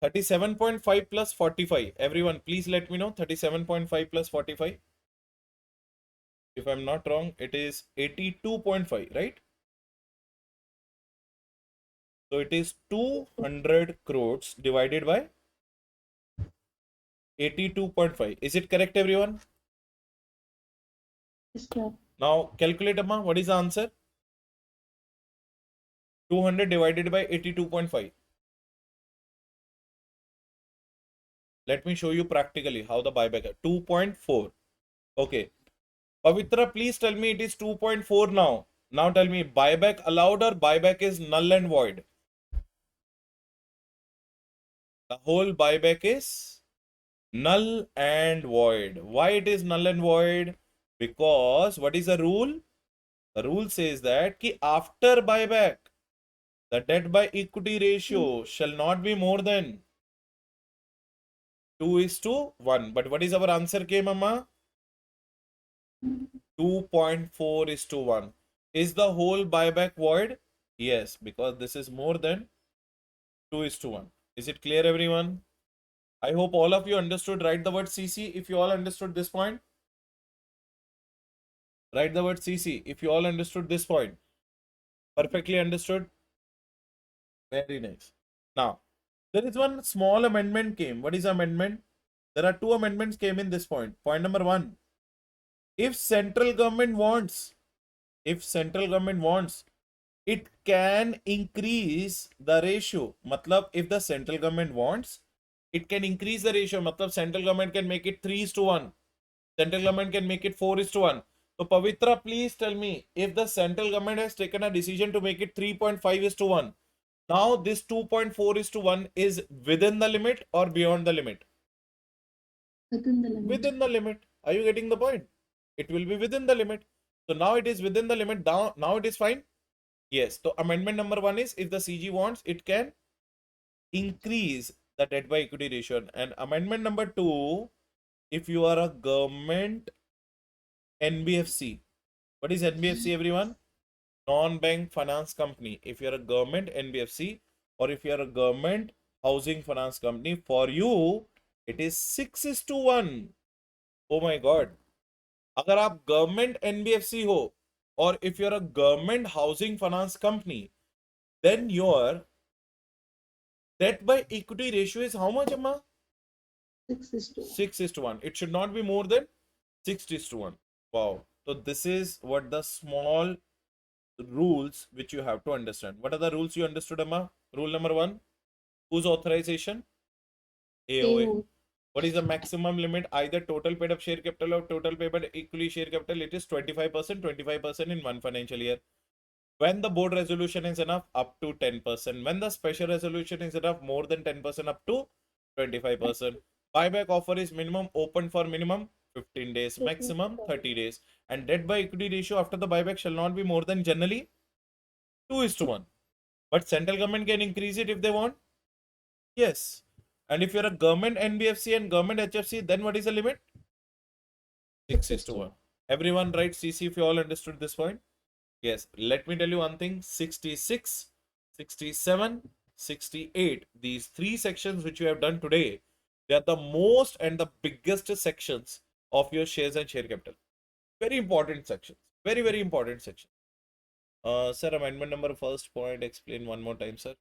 $37.5 plus 45. Everyone, please let me know. 37.5 plus 45. If I'm not wrong, it is 82.5, right? So it is 200 crores divided by 82.5. Is it correct, everyone? Yes, sir. Now calculate, Amma. What is the answer? 200 divided by 82.5. Let me show you practically how the buyback is. 2.4. Okay. Pavitra, please tell me it is 2.4 now. Now tell me, buyback allowed or buyback is null and void? The whole buyback is null and void. Why it is null and void? Because what is the rule? The rule says that ki after buyback, the debt by equity ratio shall not be more than 2:1. But what is our answer, K Mama? 2.4:1. Is the whole buyback void? Yes, because this is more than 2:1. Is it clear, everyone? I hope all of you understood. Write the word CC if you all understood this point. Write the word CC if you all understood this point. Perfectly understood? Very nice. Now, there is one small amendment came. What is amendment? There are two amendments came in this point. Point number one. If central government wants, it can increase the ratio. Matlab, if the central government wants, it can increase the ratio. Matlab, central government can make it 3:1. Central government can make it 4:1. So, Pavitra, please tell me, if the central government has taken a decision to make it 3.5:1, now this 2.4:1 is within the limit or beyond the limit? Within the limit. Within the limit. Are you getting the point? It will be within the limit. So now it is within the limit. Now it is fine. Yes. So amendment number one is, if the CG wants, it can increase the debt by equity ratio. And amendment number two, if you are a government NBFC. What is NBFC, everyone? Non-bank finance company. If you are a government NBFC or if you are a government housing finance company, for you it is 6:1. Oh my God. अगर आप government NBFC हो और if you are a government housing finance company, then your debt by equity ratio is how much, Amma? 6:1. 6:1. It should not be more than 6:1. Wow. So this is what the small rules which you have to understand. What are the rules you understood, Amma? Rule number one, whose authorization? AOA. What is the maximum limit? Either total paid up share capital or total paid up equity share capital. It is 25%, 25% in one financial year. When the board resolution is enough, up to 10%. When the special resolution is enough, more than 10%, up to 25%. Buyback offer is minimum open for minimum 15 days, maximum 30 days. And debt by equity ratio after the buyback shall not be more than generally 2:1. But central government can increase it if they want. Yes. And if you're a government NBFC and government HFC, then what is the limit? 6:1. Everyone write CC if you all understood this point. Yes, let me tell you one thing. 66, 67, 68, these three sections which you have done today, they are the most and the biggest sections of your shares and share capital. Very important sections. Very, very important section. Sir, amendment number first point, explain one more time, sir.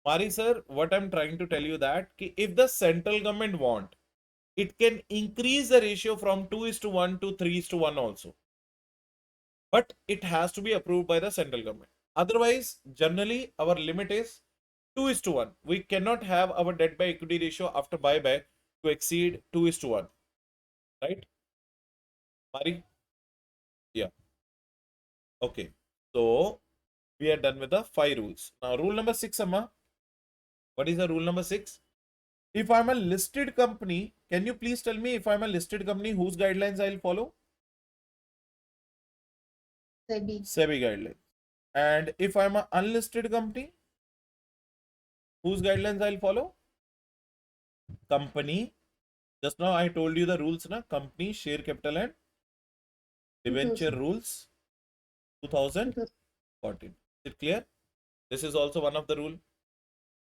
Mari sir, what I'm trying to tell you that if the central government want, it can increase the ratio from 2:1 to 3:1 also. But it has to be approved by the central government. Otherwise, generally, our limit is 2:1. We cannot have our debt by equity ratio after buyback to exceed 2:1. Right? Mari? Yeah. Okay. So, we are done with the 5 rules. Now, rule number 6, Amma. What is the rule number 6? If I'm a listed company, can you please tell me, if I'm a listed company, whose guidelines I'll follow? SEBI guidelines. And if I'm an unlisted company, whose guidelines I'll follow? Company. Just now I told you the rules, na? Company, share capital and debenture rules 2014. Is it clear? This is also one of the rule.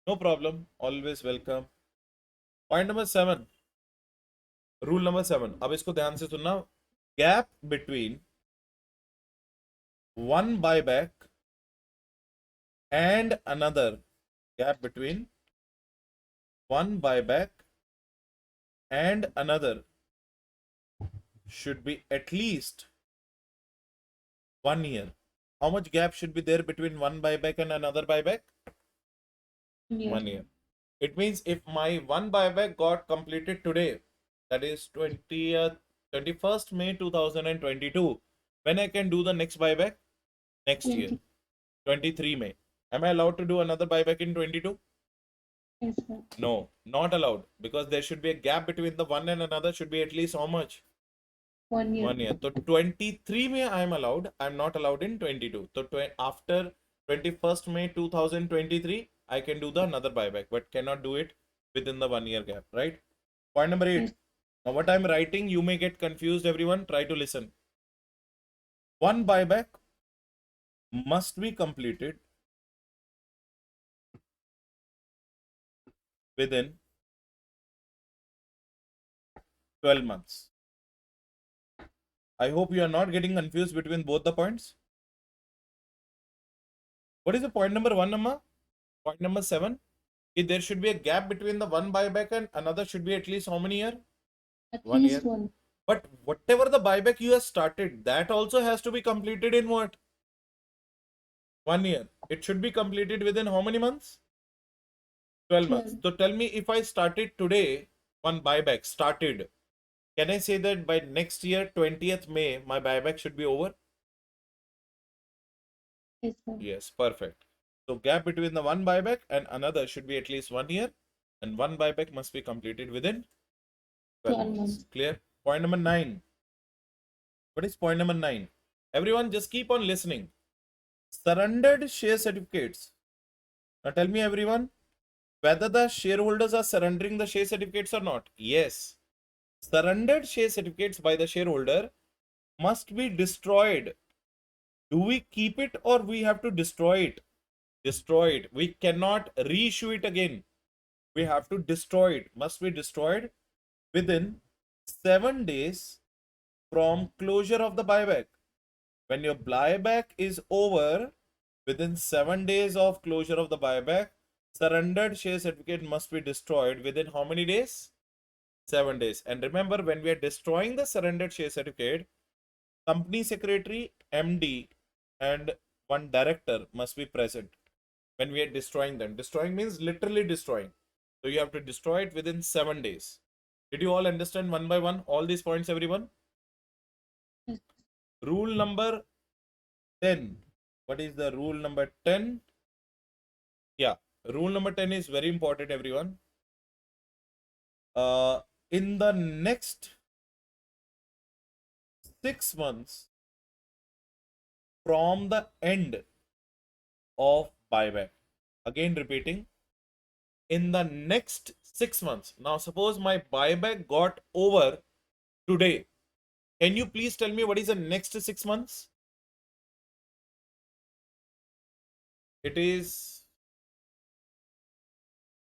No problem. Always welcome. Point number 7. Rule number 7. अब इसको ध्यान से सुनना. Gap between one buyback and another. Gap between one buyback and another should be at least 1 year. How much gap should be there between one buyback and another buyback? 1 year. It means if my one buyback got completed today, that is 20th 21st May 2022. When I can do the next buyback? Next year, 23 May. Am I allowed to do another buyback in 22? Yes, sir. No, not allowed, because there should be a gap between the one and another should be at least how much? 1 year. 1 year. So 23 May I am allowed. I am not allowed in 22. So after 21st May 2023, I can do the another buyback, but cannot do it within the 1 year gap, right? Point number 8. Yes. Now what I'm writing, you may get confused, everyone. Try to listen. One buyback must be completed within 12 months. I hope you are not getting confused between both the points. What is the point number 1, Amma? Point number 7. There should be a gap between the one buyback and another should be at least how many years? At 1 least year. 1. But whatever the buyback you have started, that also has to be completed in what? 1 year. It should be completed within how many months? 12 months. So tell me, if I started today, one buyback started, can I say that by next year, 20th May, my buyback should be over? Yes, sir. Yes, perfect. So gap between the one buyback and another should be at least 1 year, and one buyback must be completed within 12 12 months. months. Clear? Point number 9. What is point number 9? Everyone just keep on listening. Surrendered share certificates. Now tell me, everyone, whether the shareholders are surrendering the share certificates or not. Yes. Surrendered share certificates by the shareholder must be destroyed. Do we keep it or we have to destroy it? Destroy it. We cannot reissue it again. We have to destroy it. Must be destroyed within 7 days from closure of the buyback. When your buyback is over, within 7 days of closure of the buyback, surrendered share certificate must be destroyed within how many days? 7 days. And remember, when we are destroying the surrendered share certificate, company secretary, MD, and one director must be present when we are destroying them. Destroying means literally destroying. So you have to destroy it within 7 days. Did you all understand one by one all these points, everyone? Yes. Rule number 10. What is the rule number 10? Yeah, rule number 10 is very important, everyone. In the next 6 months from the end of buyback, again repeating, in the next 6 months. Now suppose my buyback got over today. Can you please tell me what is the next 6 months? It is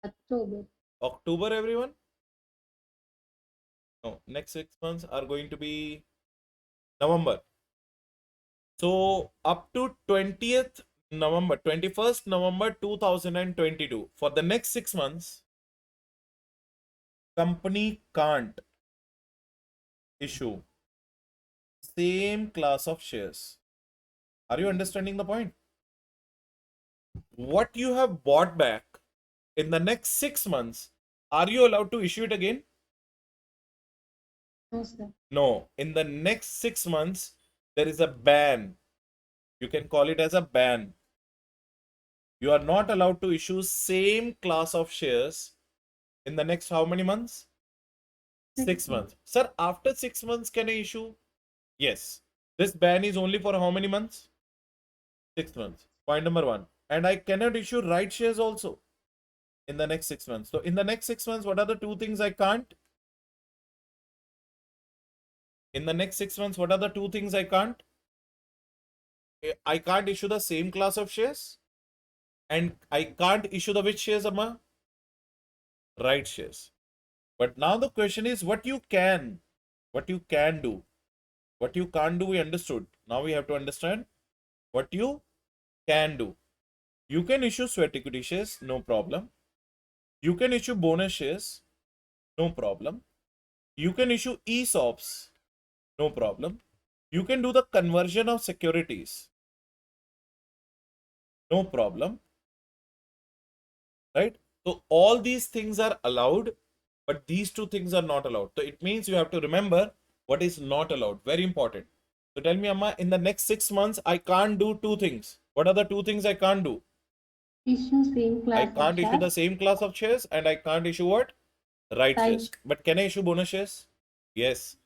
October. October, everyone. No, next 6 months are going to be November. So up to 20th November, 21st November 2022, for the next 6 months, company can't issue same class of shares. Are you understanding the point? What you have bought back in the next 6 months, are you allowed to issue it again? No, sir. No. In the next 6 months, there is a ban. You can call it as a ban. You are not allowed to issue same class of shares in the next how many months? 6 months. Sir, after 6 months can I issue? Yes. This ban is only for how many months? 6 months. Point number 1. And I cannot issue right shares also in the next 6 months. So in the next 6 months, what are the two things I can't? In the next 6 months, what are the two things I can't? I can't issue the same class of shares. And I can't issue the which shares, Amma? Right shares. But now the question is what you can do. What you can't do, we understood. Now we have to understand what you can do. You can issue sweat equity shares, no problem. You can issue bonus shares, no problem. You can issue ESOPs, no problem. You can do the conversion of securities, no problem. Right? So all these things are allowed, but these two things are not allowed. So it means you have to remember What is not allowed? Very important. So tell me, Amma, in the next 6 months, I can't do two things. What are the two things I can't do? Issue same I class of can't issue the shares. same class of shares and I can't issue what? Right shares. But can I issue bonus shares? Yes.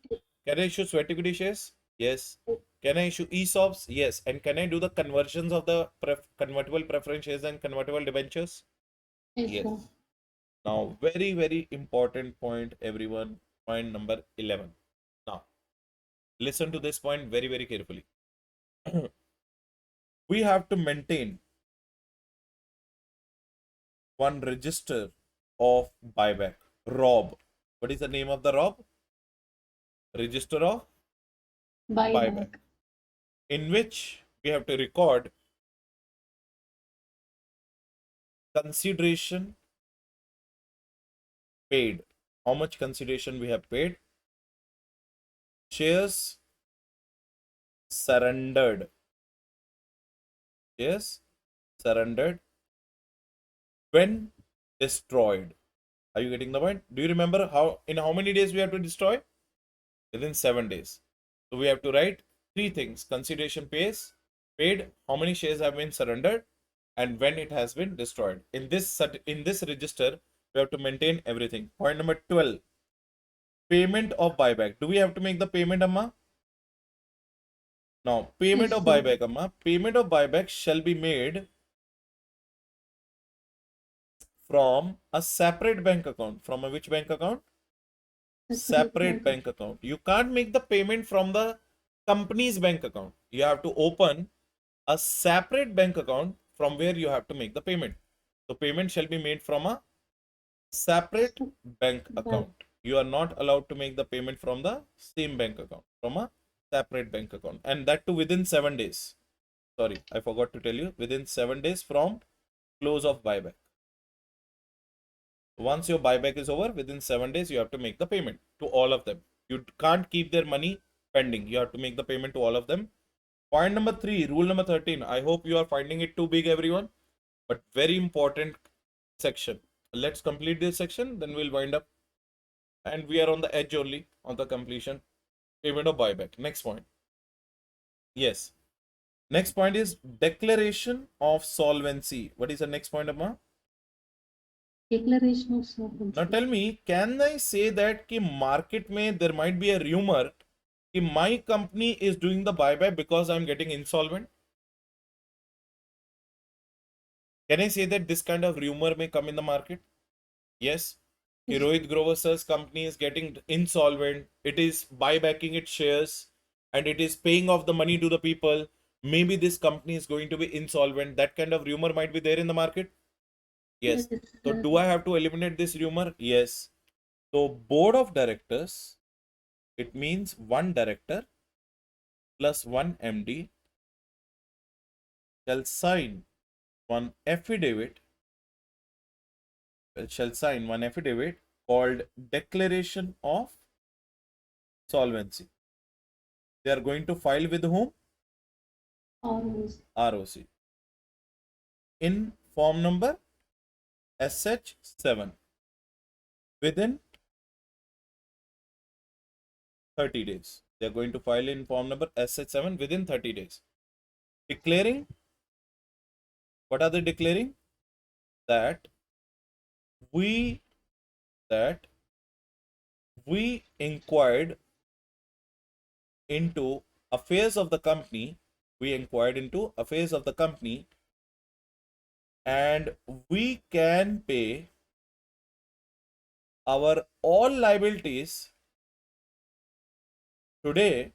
Can I issue sweat equity shares? Yes. Can I issue ESOPs? Yes. And can I do the conversions of the convertible preference shares and convertible debentures? Yes, sir. Now, very, very important point, everyone. Point number 11. Now, listen to this point very, very carefully. We have to maintain one register of buyback. ROB. What is the name of the ROB? Register of buyback. In which we have to record consideration paid. How much consideration we have paid? Shares surrendered. Shares surrendered when destroyed. Are you getting the point? Do you remember how many days we have to destroy? Within 7 days. So we have to write three things: consideration paid, how many shares have been surrendered, and when it has been destroyed. In this register, we have to maintain everything. Point number 12. Payment of buyback. Do we have to make the payment, Amma? Now, payment Yes, of sir. buyback, Amma. Payment of buyback shall be made from a separate bank account. From a which bank account? Separate bank account. You can't make the payment from the company's bank account. You have to open a separate bank account from where you have to make the payment. So payment shall be made from a separate bank account. You are not allowed to make the payment from the same bank account, from a separate bank account, and that too within 7 days. Sorry, I forgot to tell you, within 7 days from close of buyback. Once your buyback is over, within 7 days, you have to make the payment to all of them. You can't keep their money pending. You have to make the payment to all of them. Point number 3, rule number 13. I hope you are finding it too big, everyone, but very important section. Let's complete this section, then we'll wind up. And we are on the edge only on the completion. Payment of buyback. Next point. Yes. Next point is declaration of solvency. What is the next point, Amma? Declaration of solvency. Now tell me, can I say that ki market mein there might be a rumor ki my company is doing the buyback because I'm getting insolvent? Can I say that this kind of rumor may come in the market? Yes. Ki Rohit Grover sir's company is getting insolvent. It is buybacking its shares and it is paying off the money to the people. Maybe this company is going to be insolvent. That kind of rumor might be there in the market. Yes. So do I have to eliminate this rumor? Yes. So board of directors, it means one director plus one MD shall sign one affidavit called declaration of solvency. They are going to file with whom? ROC. In form number SH7 within 30 days. They are going to file in form number SH7 within 30 days. Declaring, what are they declaring? That we inquired into affairs of the company. We inquired into affairs of the company and we can pay our all liabilities today.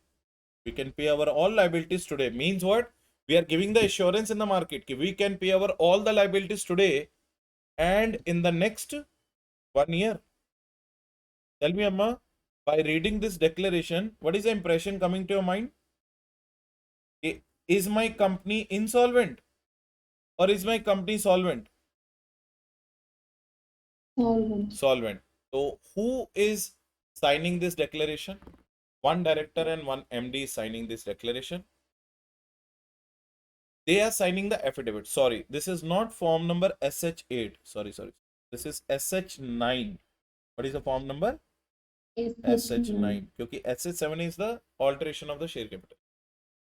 We can pay our all liabilities today. Means what? We are giving the assurance in the market that we can pay our all the liabilities today and in the next 1 year. Tell me, Amma, by reading this declaration, what is the impression coming to your mind? Is my company insolvent or is my company solvent? Solvent. So who is signing this declaration? One director and one MD is signing this declaration. They are signing the affidavit. Sorry, this is not form number SH8. Sorry. This is SH9. What is the form number? SH9 क्योंकि SH7 is the alteration of the share capital.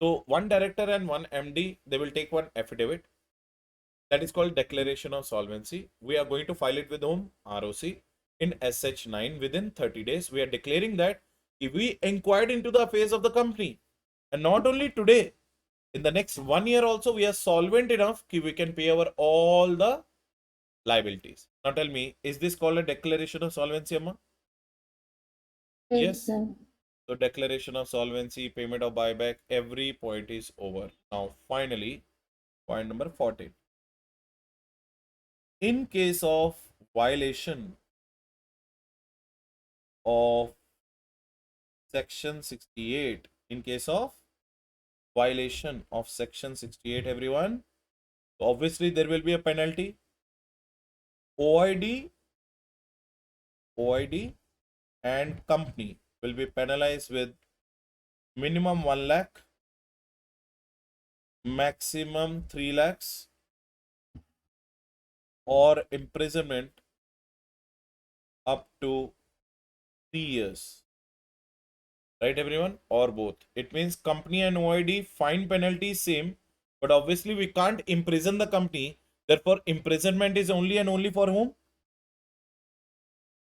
So one director and one MD, they will take one affidavit. That is called declaration of solvency. We are going to file it with whom? ROC in SH9 within 30 days. We are declaring that if we inquired into the affairs of the company, and not only today, in the next 1 year also, we are solvent enough that we can pay our all the liabilities. Now tell me, is this called a declaration of solvency, Amma? Yes. sir. So declaration of solvency, payment of buyback, every point is over. Now finally, point number 14. In case of violation of section 68, in case of violation of section 68, everyone, so obviously there will be a penalty. OID and company will be penalized with minimum 1 lakh, maximum 3 lakhs, or imprisonment up to 3 years. Right, everyone? Or both. It means company and OID fine penalty is same, but obviously we can't imprison the company. Therefore, imprisonment is only and only for whom?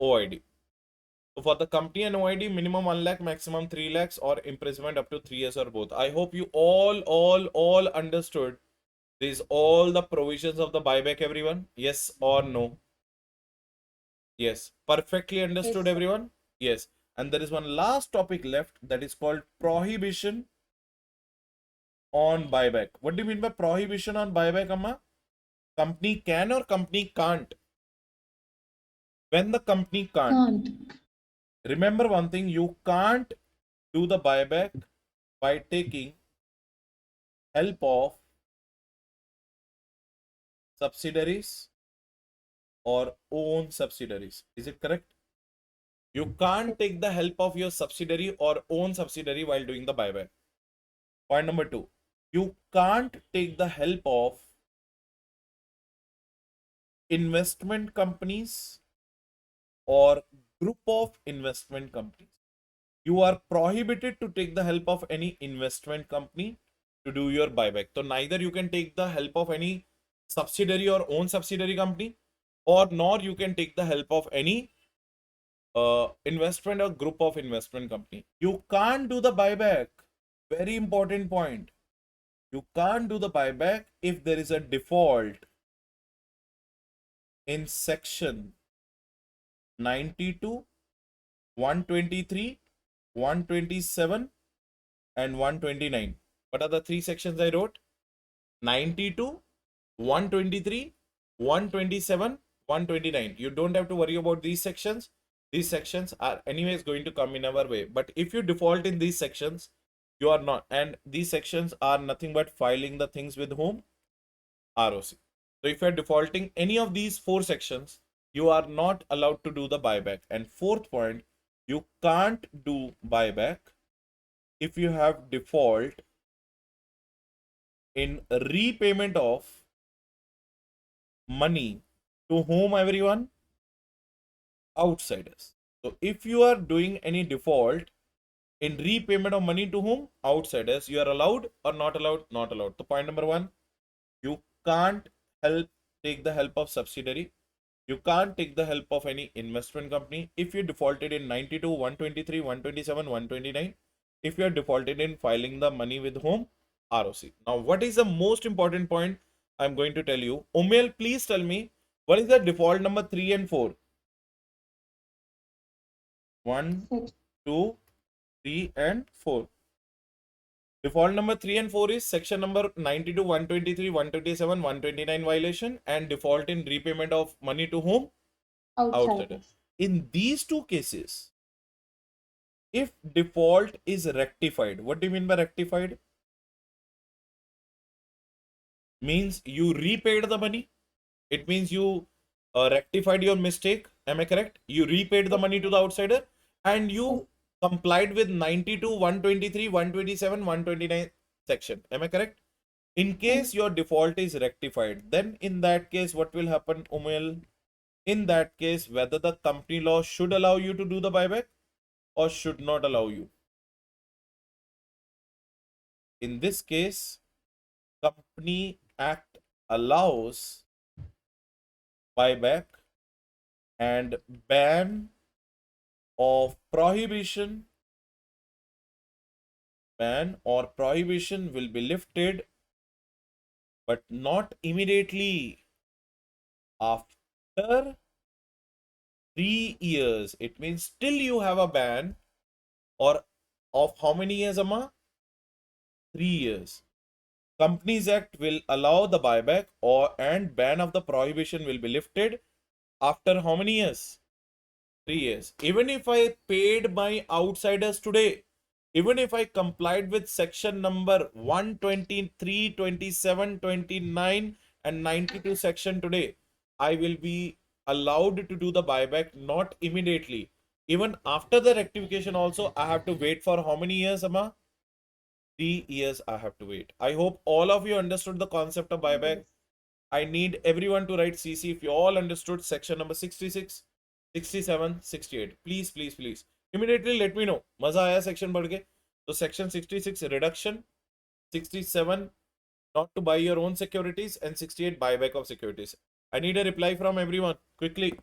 OID. So for the company and OID, minimum 1 lakh, maximum 3 lakhs, or imprisonment up to 3 years, or both. I hope you all understood these all the provisions of the buyback, everyone. Yes or no? Yes. Perfectly understood, Yes, sir. everyone? Yes. And there is one last topic left, that is called prohibition on buyback. What do you mean by prohibition on buyback, Amma? Company can or company can't? When the company can't. Remember one thing, you can't do the buyback by taking help of subsidiaries or own subsidiaries. Is it correct? You can't take the help of your subsidiary or own subsidiary while doing the buyback. Point number 2. You can't take the help of investment companies or group of investment companies. You are prohibited to take the help of any investment company to do your buyback. So neither you can take the help of any subsidiary or own subsidiary company, or nor you can take the help of any investment or group of investment company. You can't do the buyback. Very important point. You can't do the buyback if there is a default in section 92, 123, 127 and 129. What are the 3 sections I wrote? 92, 123, 127, 129. You don't have to worry about these sections. These sections are anyways going to come in our way. But if you default in these sections, you are not. And these sections are nothing but filing the things with whom? ROC. So if you are defaulting any of these 4 sections, you are not allowed to do the buyback. And fourth point, you can't do buyback if you have default in repayment of money to whom, everyone? Outsiders. So if you are doing any default in repayment of money to whom? Outsiders, you are allowed or not allowed? Not allowed. So point number 1, you can't take the help of subsidiary. You can't take the help of any investment company if you defaulted in 92, 123, 127, 129. If you are defaulted in filing the money with whom? ROC. Now, what is the most important point I'm going to tell you? Umel, please tell me, what is the default number 3 and 4? 1, 2, 3 and 4. Default number 3 and 4 is section number 92, 123, 127, 129 violation, and default in repayment of money to whom? Outsiders. In these 2 cases, if default is rectified, what do you mean by rectified? Means you repaid the money. It means you rectified your mistake. Am I correct? You repaid the money to the outsider and you complied with 92, 123, 127, 129 section. Am I correct? In case your default is rectified, then in that case, what will happen, Umil? In that case, whether the company law should allow you to do the buyback? or should not allow you? In this case, Company Act allows buyback and ban or prohibition will be lifted, but not immediately. After 3 years, it means still you have a ban, or of how many years, Amma? 3 years. Companies Act will allow the buyback and ban of the prohibition will be lifted after how many years? 3 years. Even if I paid my outsiders today, even if I complied with section number 123, 27, 29 and 92 section today, I will be allowed to do the buyback not immediately. Even after the rectification also, I have to wait for how many years, Amma? 3 years I have to wait. I hope all of you understood the concept of buyback. I need everyone to write CC if you all understood section number 66, 67, 68. Please, please, please. Immediately let me know. मजा आया section बढ़ के? So section 66 reduction, 67 not to buy your own securities, and 68 buyback of securities. I need a reply from everyone quickly.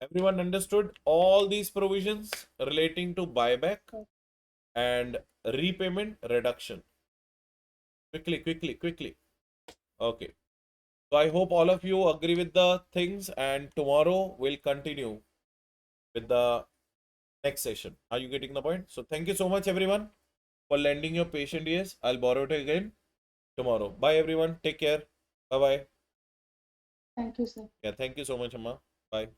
Everyone understood all these provisions relating to buyback and repayment reduction? Quickly, quickly, quickly. Okay. So I hope all of you agree with the things, and tomorrow we'll continue with the next session. Are you getting the point? So thank you so much everyone for lending your patient ears. I'll borrow it again tomorrow. Bye everyone. Take care. Bye bye. Thank you, sir. Yeah, thank you so much, Amma. Bye.